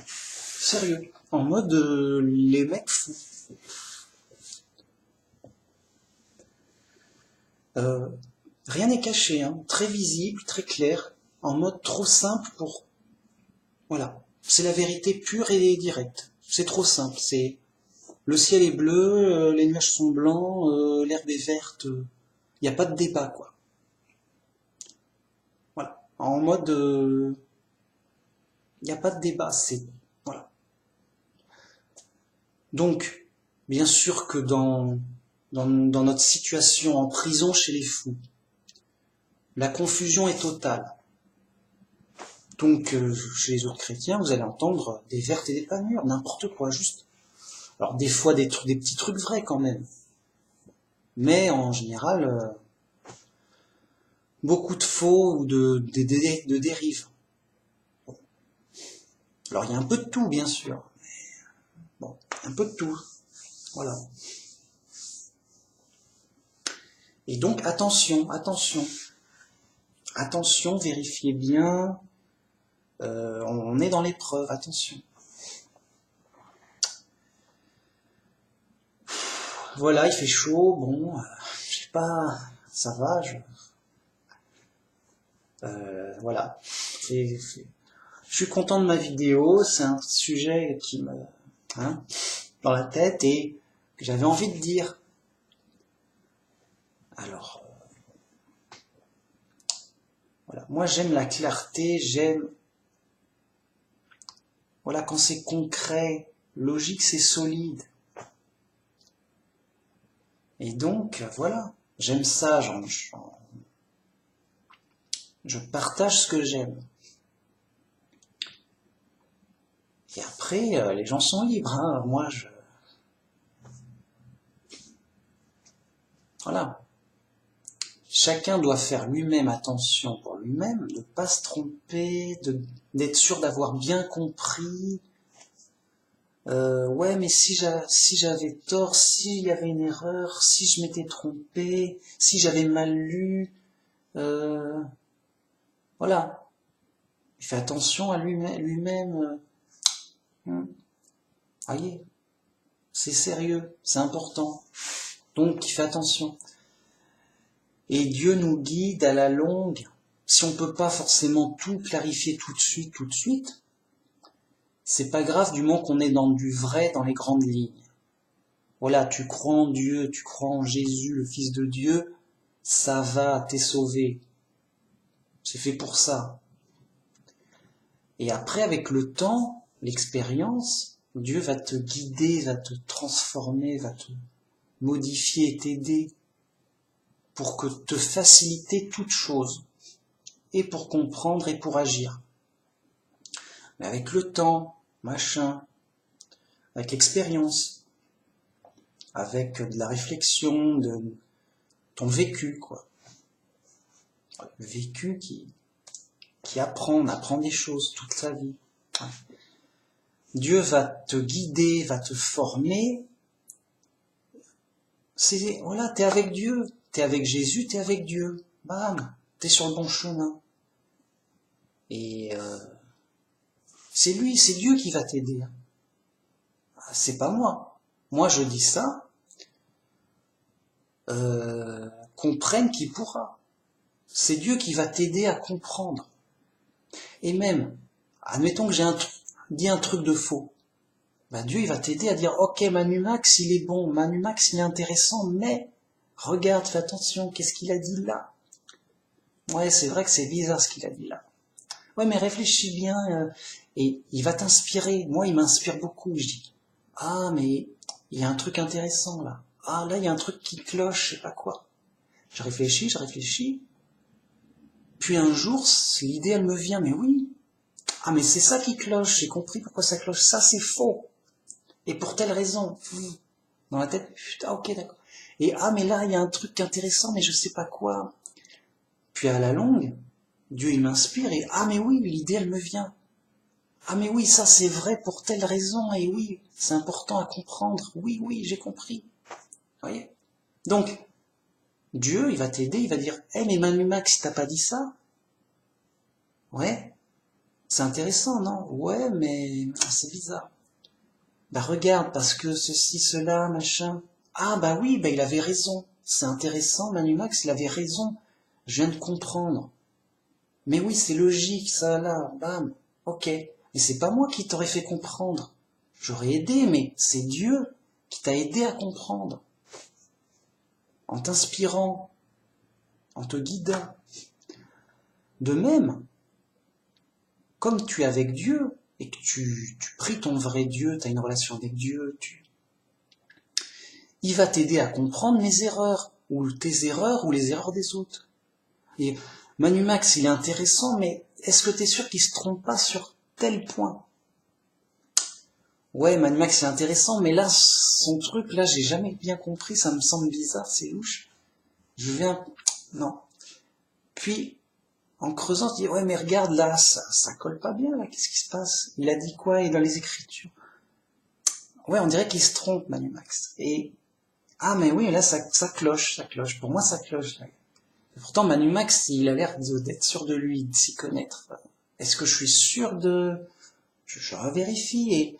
Sérieux. En mode les mecs fous. Rien n'est caché, hein. Très visible, très clair. En mode trop simple pour... Voilà. C'est la vérité pure et directe. C'est trop simple. C'est le ciel est bleu, les nuages sont blancs, l'herbe est verte. Il n'y a pas de débat, quoi. Voilà. En mode... il n'y a pas de débat. C'est... Voilà. Donc, bien sûr que dans notre situation en prison chez les fous, la confusion est totale. Donc, chez les autres chrétiens, vous allez entendre des vertes et des pas mûres, n'importe quoi, juste. Alors, des fois, des petits trucs vrais quand même. Mais en général, beaucoup de faux ou de dérives. Alors, il y a un peu de tout, bien sûr. Bon, un peu de tout. Voilà. Et donc, attention. Attention, vérifiez bien. On est dans l'épreuve, attention. Voilà, il fait chaud, bon, je sais pas, ça va, voilà. Je suis content de ma vidéo, c'est un sujet qui me, dans la tête et que j'avais envie de dire. Alors, voilà, moi j'aime la clarté, voilà, quand c'est concret, logique, c'est solide. Et donc, voilà, j'aime ça, je partage ce que j'aime. Et après, les gens sont libres, hein. Moi, voilà. Chacun doit faire lui-même attention pour lui-même, de ne pas se tromper, d'être sûr d'avoir bien compris. Ouais, mais si j'avais tort, s'il y avait une erreur, si je m'étais trompé, si j'avais mal lu, voilà. Il fait attention à lui-même. Voyez, c'est sérieux, c'est important. Donc, il fait attention. Et Dieu nous guide à la longue. Si on peut pas forcément tout clarifier tout de suite, c'est pas grave du moment qu'on est dans du vrai, dans les grandes lignes. Voilà, tu crois en Dieu, tu crois en Jésus, le Fils de Dieu, ça va, t'es sauvé. C'est fait pour ça. Et après, avec le temps, l'expérience, Dieu va te guider, va te transformer, va te modifier et t'aider pour que te faciliter toute chose, et pour comprendre et pour agir. Mais avec le temps, avec l'expérience, avec de la réflexion, de ton vécu, quoi. Le vécu qui apprend, on apprend des choses toute sa vie. Dieu va te guider, va te former. Voilà, t'es avec Dieu, t'es avec Jésus, t'es avec Dieu. Bam, t'es sur le bon chemin. Et c'est Dieu qui va t'aider. C'est pas moi. Moi, je dis ça. Comprenne qui pourra. C'est Dieu qui va t'aider à comprendre. Et même, admettons que j'ai dit un truc de faux. Bah, Dieu, il va t'aider à dire, ok, Manumax, il est bon, Manumax, il est intéressant, mais regarde, fais attention, qu'est-ce qu'il a dit là? Ouais, c'est vrai que c'est bizarre ce qu'il a dit là. Ouais, mais réfléchis bien, et il va t'inspirer. Moi, il m'inspire beaucoup. Je dis, ah, mais il y a un truc intéressant là. Ah, là, il y a un truc qui cloche, je sais pas quoi. Je réfléchis. Puis un jour, l'idée, elle me vient, mais oui. Ah, mais c'est ça qui cloche, j'ai compris pourquoi ça cloche. Ça, c'est faux. Et pour telle raison. Dans la tête, putain, ok, d'accord. Et ah, mais là, il y a un truc intéressant, mais je sais pas quoi. Puis à la longue, Dieu, il m'inspire, et ah, mais oui, l'idée, elle me vient. Ah, mais oui, ça, c'est vrai pour telle raison, et oui, c'est important à comprendre. Oui, j'ai compris. Vous voyez? Donc, Dieu, il va t'aider, il va dire, mais Manu Max, t'as pas dit ça? Ouais, c'est intéressant, non? Ouais, mais c'est bizarre. Bah regarde, parce que ceci, cela, machin. Ah bah oui, bah il avait raison. C'est intéressant, Manu Max, il avait raison. Je viens de comprendre. Mais oui, c'est logique, ça là, bam. Ok. Mais c'est pas moi qui t'aurais fait comprendre. J'aurais aidé, mais c'est Dieu qui t'a aidé à comprendre. En t'inspirant, en te guidant. De même, comme tu es avec Dieu, et que tu pries ton vrai Dieu, tu as une relation avec Dieu, il va t'aider à comprendre les erreurs, ou tes erreurs, ou les erreurs des autres. Et Manu Max, il est intéressant, mais est-ce que t'es sûr qu'il se trompe pas sur tel point? Ouais, Manu Max, c'est intéressant, mais là, son truc, là, j'ai jamais bien compris, ça me semble bizarre, c'est louche. Je viens... Non. Puis, en creusant, je dis, ouais, mais regarde, là, ça colle pas bien, là, qu'est-ce qui se passe? Il a dit quoi dans les Écritures? Ouais, on dirait qu'il se trompe, Manu Max. Et, ah, mais oui, là, ça cloche, ça cloche. Pour moi, ça cloche, là. Et pourtant, Manu Max, il a l'air d'être sûr de lui, de s'y connaître. Est-ce que je suis sûr de... Je revérifie,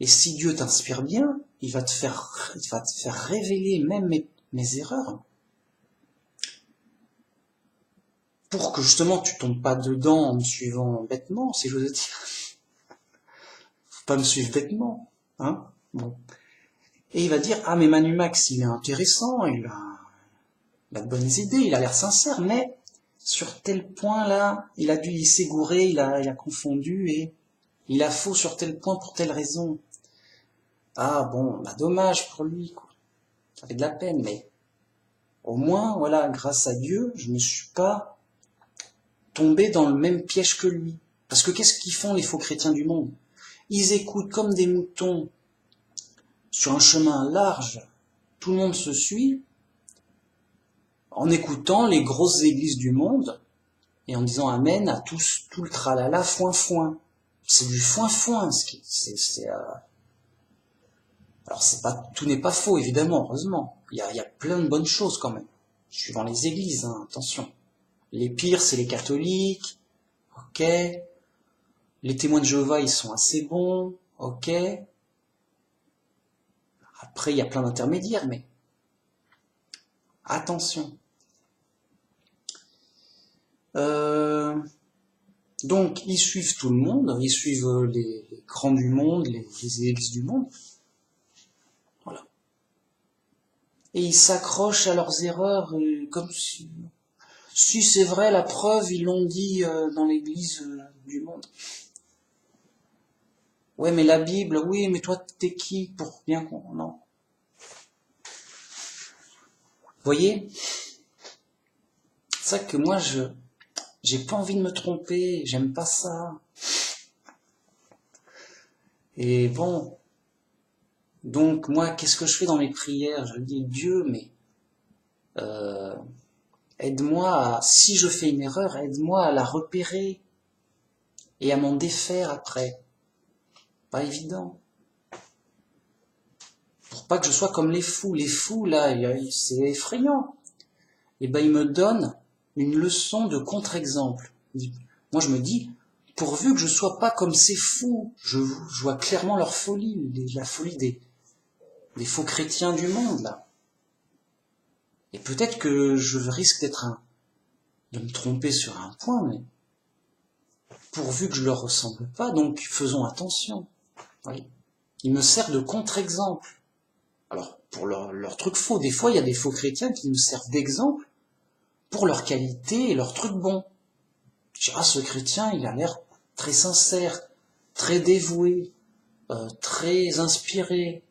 et si Dieu t'inspire bien, il va te faire révéler même mes erreurs. Pour que justement tu tombes pas dedans en me suivant bêtement, si j'ose dire. Faut pas me suivre bêtement, hein. Bon. Et il va dire, ah mais Manu Max, il est intéressant, il a de bonnes idées, il a l'air sincère, mais sur tel point là, il s'est gouré, il a confondu et il a faux sur tel point pour telle raison. Ah bon, bah dommage pour lui, quoi. Ça fait de la peine, mais au moins, voilà, grâce à Dieu, je ne suis pas tombé dans le même piège que lui. Parce que qu'est-ce qu'ils font les faux chrétiens du monde? Ils écoutent comme des moutons sur un chemin large, tout le monde se suit, en écoutant les grosses églises du monde, et en disant amen à tout le tralala, foin. C'est du foin, alors tout n'est pas faux, évidemment, heureusement. Il y a plein de bonnes choses quand même. Suivant les églises, hein, attention. Les pires, c'est les catholiques, ok. Les témoins de Jéhovah, ils sont assez bons, ok. Après, il y a plein d'intermédiaires, mais attention. Donc, ils suivent tout le monde, ils suivent les grands du monde, les églises du monde. Voilà. Et ils s'accrochent à leurs erreurs comme si... Si c'est vrai, la preuve, ils l'ont dit dans l'église du monde. Ouais, mais la Bible, oui, mais toi, t'es qui pour bien qu'on... Non. Vous voyez? C'est ça que moi, j'ai pas envie de me tromper, j'aime pas ça. Et bon, donc moi, qu'est-ce que je fais dans mes prières? Je dis, Dieu, mais aide-moi, si je fais une erreur, aide-moi à la repérer et à m'en défaire après. Pas évident. Pour pas que je sois comme les fous. Les fous, là, c'est effrayant. Et ben, ils me donnent une leçon de contre-exemple. Moi, je me dis, pourvu que je sois pas comme ces fous, je vois clairement leur folie, la folie des faux chrétiens du monde, là. Et peut-être que je risque de me tromper sur un point, mais pourvu que je leur ressemble pas, donc faisons attention. Oui. Ils me servent de contre-exemple. Alors, pour leur truc faux, des fois, il y a des faux chrétiens qui nous servent d'exemple pour leur qualité et leur truc bon. Je dis, ah, ce chrétien, il a l'air très sincère, très dévoué, très inspiré,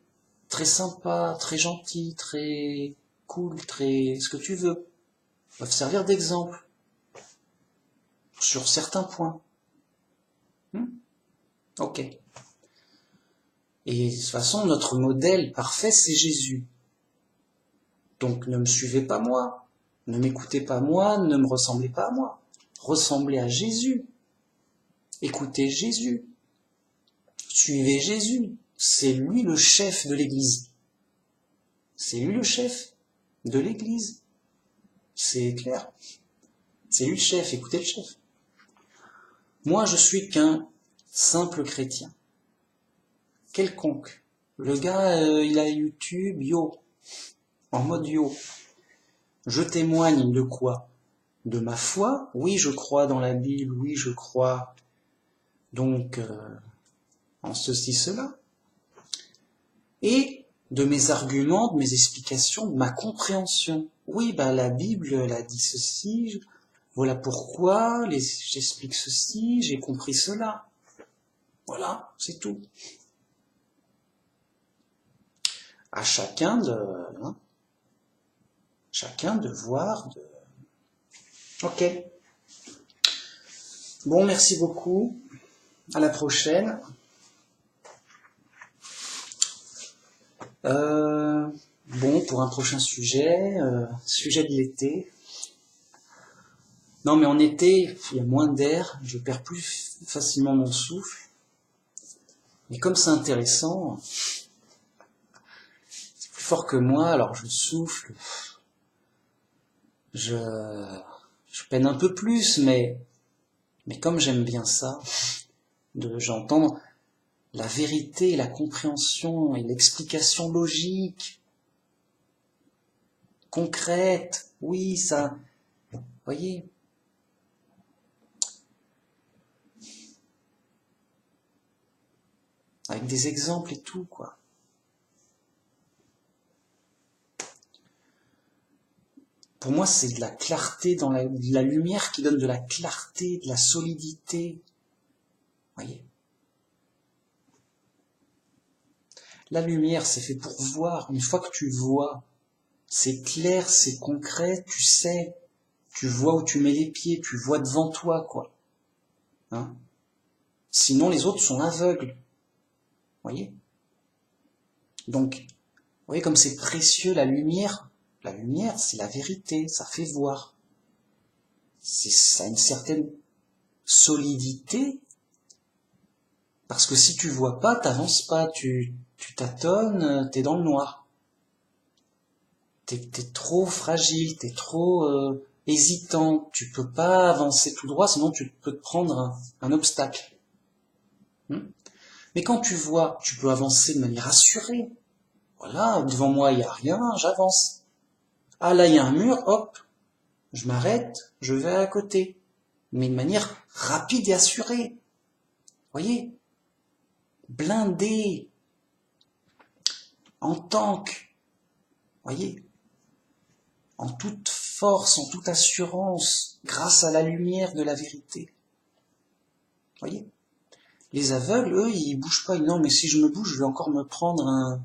très sympa, très gentil, très cool, très ce que tu veux. Ils peuvent servir d'exemple sur certains points. Ok. Et de toute façon, notre modèle parfait, c'est Jésus. Donc ne me suivez pas moi, ne m'écoutez pas moi, ne me ressemblez pas à moi. Ressemblez à Jésus. Écoutez Jésus. Suivez Jésus. C'est lui le chef de l'Église. C'est lui le chef de l'Église. C'est clair. C'est lui le chef, écoutez le chef. Moi, je suis qu'un simple chrétien. Quelconque. Le gars, il a YouTube, en mode yo. Je témoigne de quoi? De ma foi. Oui, je crois dans la Bible. Oui, je crois donc en ceci, cela. Et de mes arguments, de mes explications, de ma compréhension. Oui, bah la Bible, elle a dit ceci, voilà pourquoi, j'explique ceci, j'ai compris cela. Voilà, c'est tout. À chacun de voir, Ok. Bon, merci beaucoup. À la prochaine. Bon, pour un prochain sujet, sujet de l'été. Non, mais en été, il y a moins d'air, je perds plus facilement mon souffle. Mais comme c'est intéressant, c'est plus fort que moi, alors je souffle. Je peine un peu plus, mais comme j'aime bien ça, j'entends la vérité, la compréhension et l'explication logique, concrète, oui, ça, voyez. Avec des exemples et tout, quoi. Pour moi, c'est de la clarté dans la lumière qui donne de la clarté, de la solidité. Voyez. La lumière, c'est fait pour voir. Une fois que tu vois, c'est clair, c'est concret, tu sais, tu vois où tu mets les pieds, tu vois devant toi, quoi. Hein? Sinon, les autres sont aveugles. Voyez? Donc, vous voyez comme c'est précieux la lumière. La lumière, c'est la vérité, ça fait voir. Ça a une certaine solidité, parce que si tu vois pas, t'avances pas, tu tâtonnes, t'es dans le noir. T'es trop fragile, t'es trop hésitant, tu peux pas avancer tout droit, sinon tu peux te prendre un obstacle. Mais quand tu vois, tu peux avancer de manière assurée. Voilà, devant moi il y a rien, j'avance. Ah là il y a un mur, hop, je m'arrête, je vais à côté. Mais de manière rapide et assurée. Voyez, blindé, en tank, voyez, en toute force, en toute assurance, grâce à la lumière de la vérité. Voyez, les aveugles, eux, ils bougent pas. Non, mais si je me bouge, je vais encore me prendre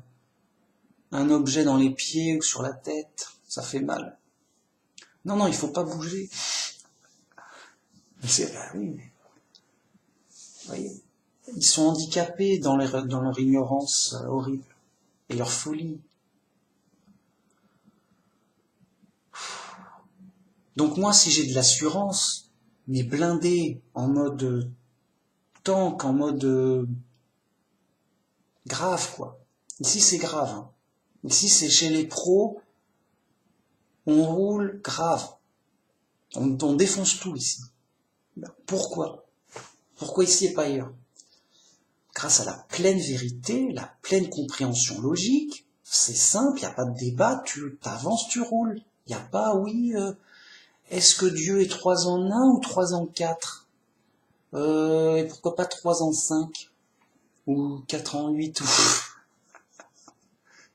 un objet dans les pieds ou sur la tête. Ça fait mal. Non, non, il faut pas bouger. Oui, mais voyez, ils sont handicapés dans leur ignorance horrible et leur folie. Donc moi, si j'ai de l'assurance, mais blindé, en mode tank, en mode grave, quoi. Ici, c'est grave. Hein. Ici, c'est chez les pros, on roule grave. On défonce tout ici. Pourquoi? Pourquoi ici et pas ailleurs? Grâce à la pleine vérité, la pleine compréhension logique, c'est simple, il n'y a pas de débat, tu avances, tu roules. Il n'y a pas, oui, est-ce que Dieu est 3 en 1 ou 3 en 4 et pourquoi pas 3 en 5 ou 4 en 8 ou... Vous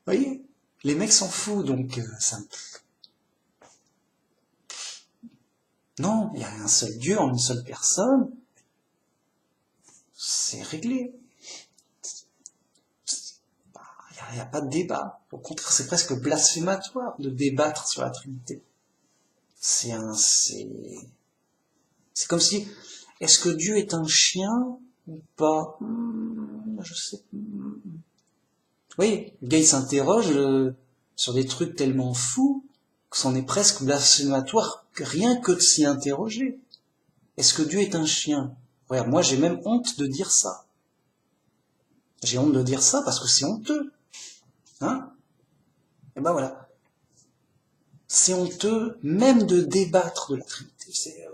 voyez, les mecs s'en foutent, donc ça... Non, il y a un seul Dieu en une seule personne, c'est réglé. Il n'y a pas de débat. Au contraire, c'est presque blasphématoire de débattre sur la Trinité. C'est comme si, est-ce que Dieu est un chien ou pas? Je sais. Oui, le gars il s'interroge sur des trucs tellement fous que c'en est presque blasphématoire rien que de s'y interroger. Est-ce que Dieu est un chien? Ouais, moi j'ai même honte de dire ça. J'ai honte de dire ça parce que c'est honteux. Hein? Et ben voilà. C'est honteux même de débattre de la Trinité.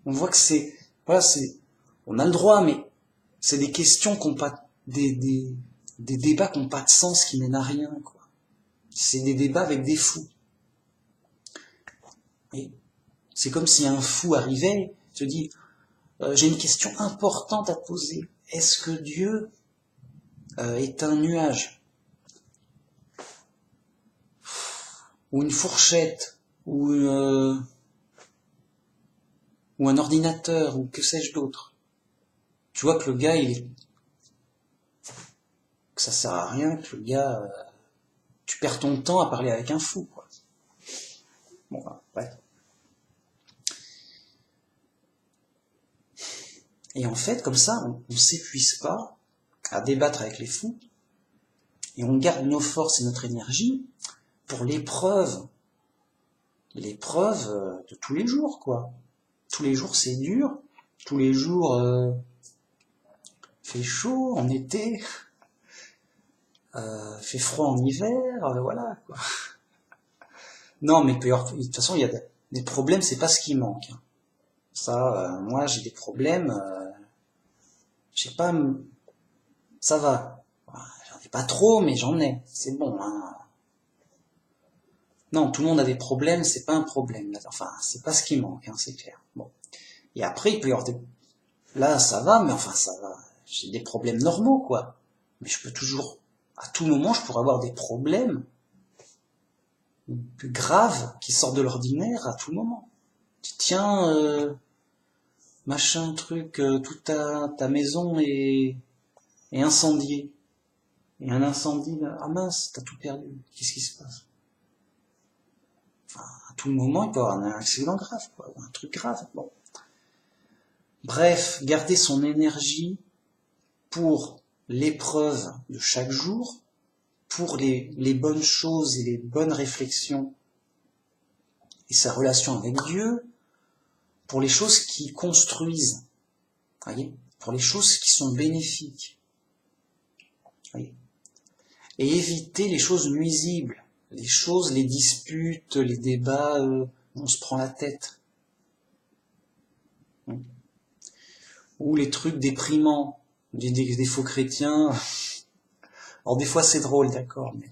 On voit que voilà, on a le droit, mais c'est des questions qui n'ont pas, des débats qui n'ont pas de sens, qui mènent à rien, quoi. C'est des débats avec des fous. Et c'est comme si un fou arrivait, se dit, j'ai une question importante à te poser. Est-ce que Dieu est un nuage? Ou une fourchette? Ou un ordinateur? Ou que sais-je d'autre? Tu vois que le gars, que ça sert à rien, que le gars, tu perds ton temps à parler avec un fou, quoi. Bon, bref. Et en fait, comme ça, on s'épuise pas à débattre avec les fous, et on garde nos forces et notre énergie pour l'épreuve de tous les jours, quoi. Tous les jours, c'est dur. Tous les jours, fait chaud en été, fait froid en hiver, voilà, quoi. Non, mais de toute façon, il y a des problèmes, c'est pas ce qui manque, hein. Ça, moi, j'ai des problèmes, je sais pas, ça va. J'en ai pas trop, mais j'en ai. C'est bon, hein. Non, tout le monde a des problèmes, c'est pas un problème. Enfin, c'est pas ce qui manque, hein, c'est clair. Bon. Et après, il peut y avoir des... Là, ça va, mais enfin, ça va. J'ai des problèmes normaux, quoi. Mais je peux toujours... À tout moment, je pourrais avoir des problèmes plus graves qui sortent de l'ordinaire à tout moment. Tiens, machin, truc, toute ta maison est incendiée. Et un incendie, ah mince, t'as tout perdu. Qu'est-ce qui se passe? Enfin, à tout moment, il peut y avoir un accident grave, quoi, un truc grave. Bon. Bref, garder son énergie pour l'épreuve de chaque jour, pour les bonnes choses et les bonnes réflexions et sa relation avec Dieu, pour les choses qui construisent, voyez, pour les choses qui sont bénéfiques, voyez, et éviter les choses nuisibles, les disputes, les débats, on se prend la tête, ou les trucs déprimants, des faux chrétiens. Alors des fois c'est drôle, d'accord, mais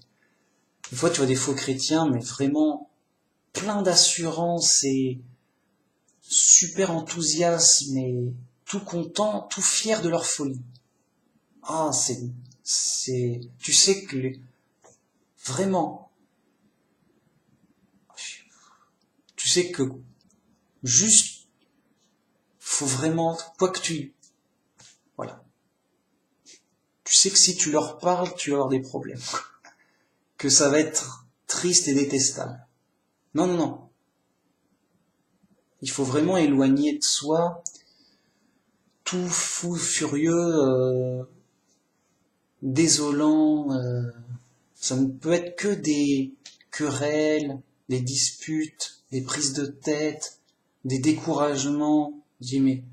des fois tu vois des faux chrétiens, mais vraiment plein d'assurance et super enthousiasme et tout content, tout fier de leur folie. Ah, tu sais que vraiment, tu sais que juste, faut vraiment, voilà. Tu sais que si tu leur parles, tu vas avoir des problèmes. Que ça va être triste et détestable. Non, non, non. Il faut vraiment éloigner de soi tout fou furieux, désolant. Ça ne peut être que des querelles, des disputes, des prises de tête, des découragements. Je dis mais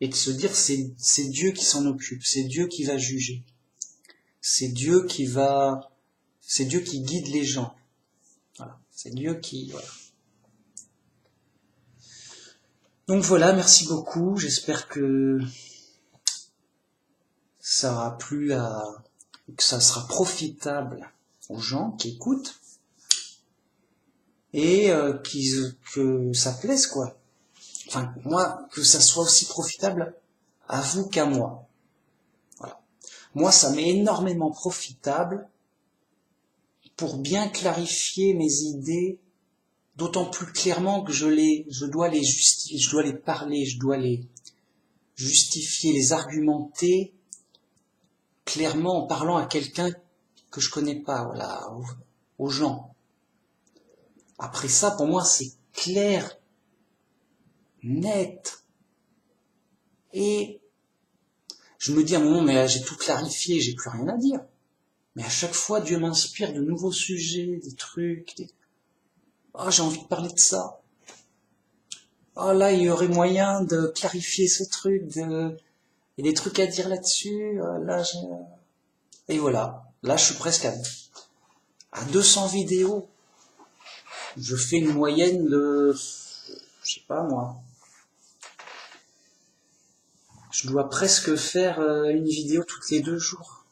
et de se dire c'est Dieu qui s'en occupe, c'est Dieu qui va juger, c'est Dieu c'est Dieu qui guide les gens. Voilà, c'est Dieu qui voilà. Donc voilà, merci beaucoup. J'espère que ça aura plu que ça sera profitable aux gens qui écoutent et que ça plaise, quoi. Enfin, moi, que ça soit aussi profitable à vous qu'à moi. Voilà. Moi, ça m'est énormément profitable pour bien clarifier mes idées, d'autant plus clairement que je dois les justifier, je dois les parler, je dois les justifier, les argumenter clairement en parlant à quelqu'un que je connais pas, voilà, aux gens. Après ça, pour moi, c'est clair, net. Et je me dis à un moment, mais là, j'ai tout clarifié, j'ai plus rien à dire. Mais à chaque fois, Dieu m'inspire de nouveaux sujets, des trucs, oh, j'ai envie de parler de ça. Oh, là, il y aurait moyen de clarifier ce truc, il y a des trucs à dire là-dessus, et voilà. Là, je suis presque à 200 vidéos. Je fais une moyenne de, je sais pas moi. Je dois presque faire une vidéo toutes les 2 jours.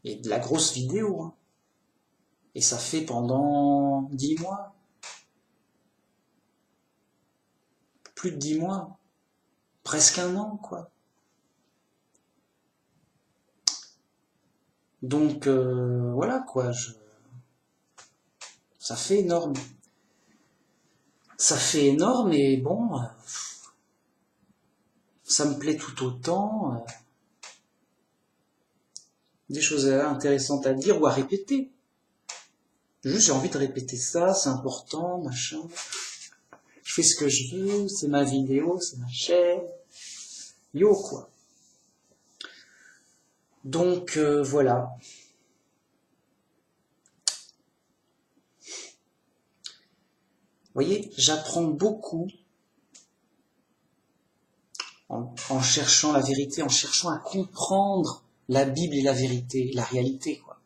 Et de la grosse vidéo, hein. Et ça fait pendant 10 mois. Plus de 10 mois. Presque 1 an, quoi. Donc, voilà, quoi. Ça fait énorme. Ça fait énorme et bon, ça me plaît tout autant. Des choses intéressantes à dire ou à répéter. Juste, j'ai envie de répéter ça, c'est important, machin. Je fais ce que je veux, c'est ma vidéo, c'est ma chaîne. Yo, quoi. Donc, voilà. Vous voyez, j'apprends beaucoup en cherchant la vérité, en cherchant à comprendre la Bible et la vérité, la réalité, quoi.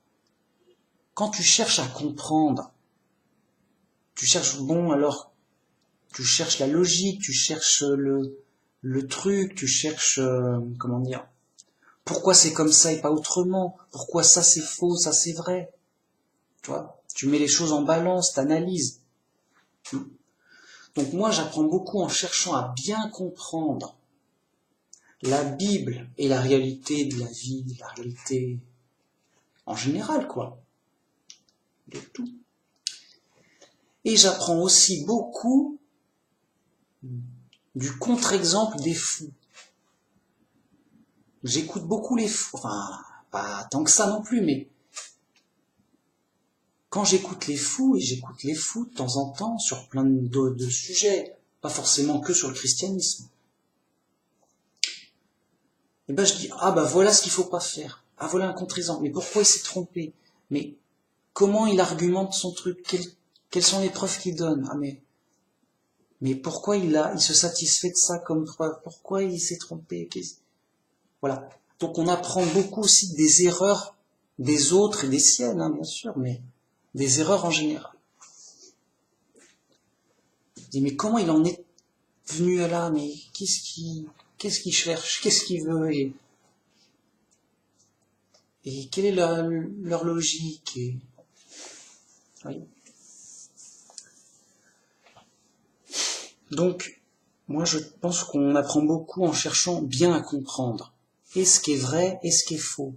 Quand tu cherches à comprendre, tu cherches, bon, alors, tu cherches la logique, tu cherches le truc, tu cherches, comment dire, pourquoi c'est comme ça et pas autrement, pourquoi ça c'est faux, ça c'est vrai, tu vois, tu mets les choses en balance, t'analyses. Donc moi j'apprends beaucoup en cherchant à bien comprendre la Bible et la réalité de la vie, la réalité en général, quoi, de tout. Et j'apprends aussi beaucoup du contre-exemple des fous. J'écoute beaucoup les fous, enfin, pas tant que ça non plus, mais quand j'écoute les fous, et j'écoute les fous de temps en temps sur plein de sujets, pas forcément que sur le christianisme, et ben je dis, ah ben voilà ce qu'il faut pas faire, ah voilà un contre-exemple, mais pourquoi il s'est trompé, mais comment il argumente son truc, quelles sont les preuves qu'il donne, ah mais pourquoi il se satisfait de ça comme preuve, pourquoi il s'est trompé, voilà. Donc on apprend beaucoup aussi des erreurs des autres et des siennes, hein, bien sûr, mais des erreurs en général. Je dis, mais comment il en est venu à là, mais qu'est-ce qu'il cherche, qu'est-ce qu'il veut, et quelle est leur logique, et, oui. Donc, moi je pense qu'on apprend beaucoup en cherchant bien à comprendre. Et ce qui est vrai, et ce qui est faux.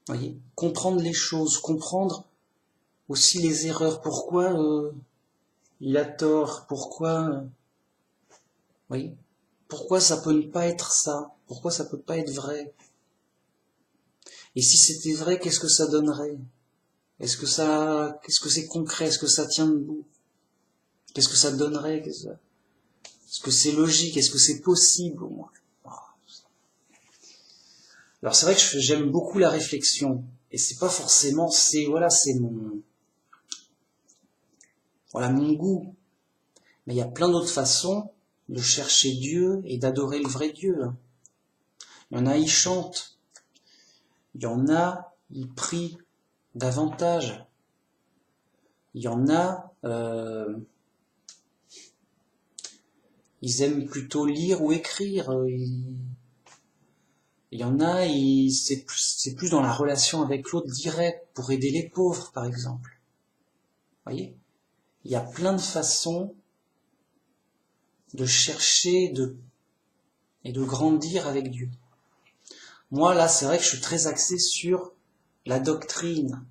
Voyez, comprendre les choses, comprendre aussi les erreurs, pourquoi il a tort, pourquoi, oui, pourquoi ça peut ne pas être ça, pourquoi ça peut pas être vrai. Et si c'était vrai, qu'est-ce que ça donnerait? Qu'est-ce que c'est concret? Est-ce que ça tient debout? Qu'est-ce que ça donnerait? Est-ce que c'est logique? Est-ce que c'est possible au moins? Alors c'est vrai que j'aime beaucoup la réflexion, et c'est pas forcément, c'est mon goût. Mais il y a plein d'autres façons de chercher Dieu et d'adorer le vrai Dieu. Il y en a, ils chantent. Il y en a, ils prient davantage. Il y en a, ils aiment plutôt lire ou écrire. Il y en a, c'est plus dans la relation avec l'autre direct, pour aider les pauvres, par exemple. Vous voyez? Il y a plein de façons de chercher et de grandir avec Dieu. Moi, là, c'est vrai que je suis très axé sur la doctrine,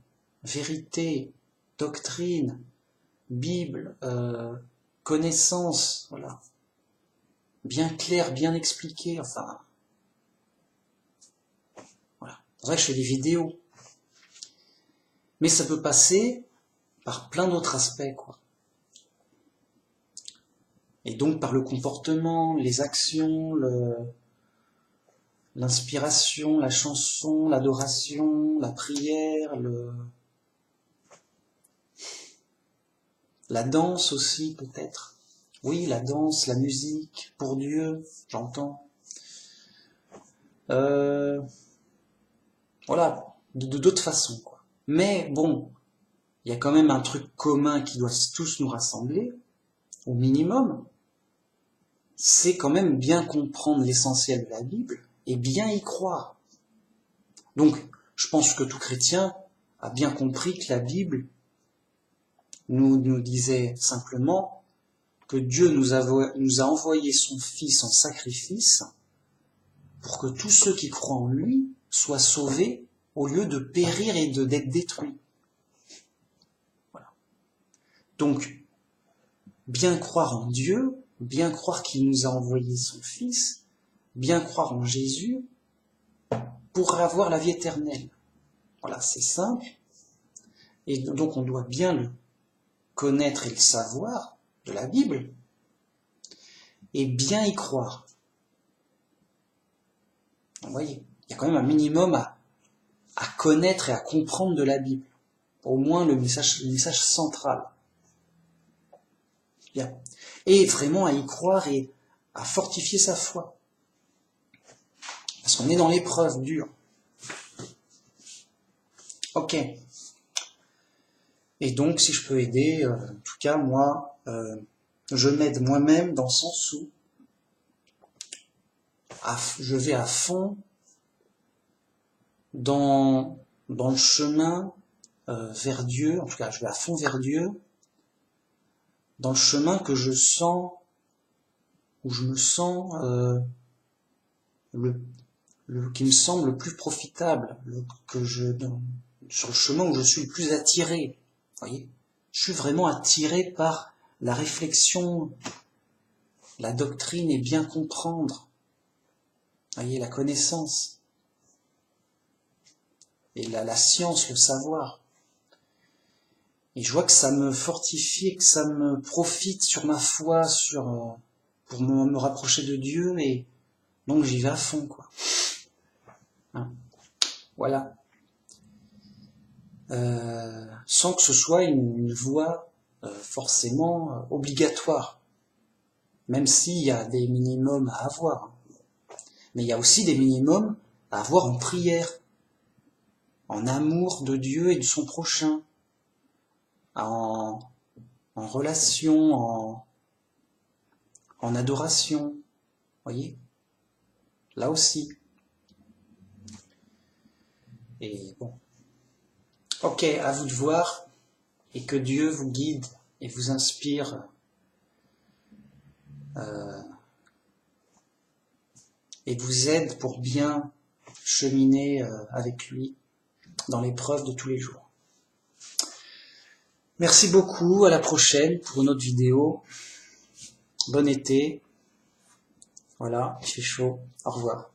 vérité, doctrine, Bible, connaissance, voilà. Bien clair, bien expliqué, enfin. Voilà. C'est vrai que je fais des vidéos. Mais ça peut passer par plein d'autres aspects, quoi. Et donc par le comportement, les actions, l'inspiration, la chanson, l'adoration, la prière, la danse aussi peut-être. Oui, la danse, la musique, pour Dieu, j'entends. Voilà, de d'autres façons, quoi. Mais bon, il y a quand même un truc commun qui doit tous nous rassembler, au minimum, c'est quand même bien comprendre l'essentiel de la Bible et bien y croire. Donc, je pense que tout chrétien a bien compris que la Bible nous disait simplement que Dieu nous a envoyé son Fils en sacrifice pour que tous ceux qui croient en lui soient sauvés au lieu de périr et d'être détruits. Voilà. Donc, bien croire en Dieu, bien croire qu'il nous a envoyé son Fils, bien croire en Jésus pour avoir la vie éternelle. Voilà, c'est simple. Et donc on doit bien le connaître et le savoir de la Bible, et bien y croire. Vous voyez, il y a quand même un minimum à connaître et à comprendre de la Bible. Au moins le message central. Bien. Et vraiment à y croire et à fortifier sa foi. Parce qu'on est dans l'épreuve dure. Ok. Et donc, si je peux aider, en tout cas, moi, je m'aide moi-même dans le sens où je vais à fond dans le chemin vers Dieu, en tout cas, je vais à fond vers Dieu, dans le chemin que je sens, où je me sens, qui me semble le plus profitable, sur le chemin où je suis le plus attiré. Vous voyez, je suis vraiment attiré par la réflexion, la doctrine et bien comprendre. Vous voyez, la connaissance et la science, le savoir. Et je vois que ça me fortifie, que ça me profite sur ma foi, pour me rapprocher de Dieu, et donc j'y vais à fond, quoi. Hein, voilà. Sans que ce soit une voie forcément obligatoire, même s'il y a des minimums à avoir. Mais il y a aussi des minimums à avoir en prière, en amour de Dieu et de son prochain, en relation, en adoration. Voyez, là aussi. Et bon. Ok, à vous de voir, et que Dieu vous guide et vous inspire et vous aide pour bien cheminer avec lui dans l'épreuve de tous les jours. Merci beaucoup, à la prochaine pour une autre vidéo. Bon été. Voilà, il fait chaud. Au revoir.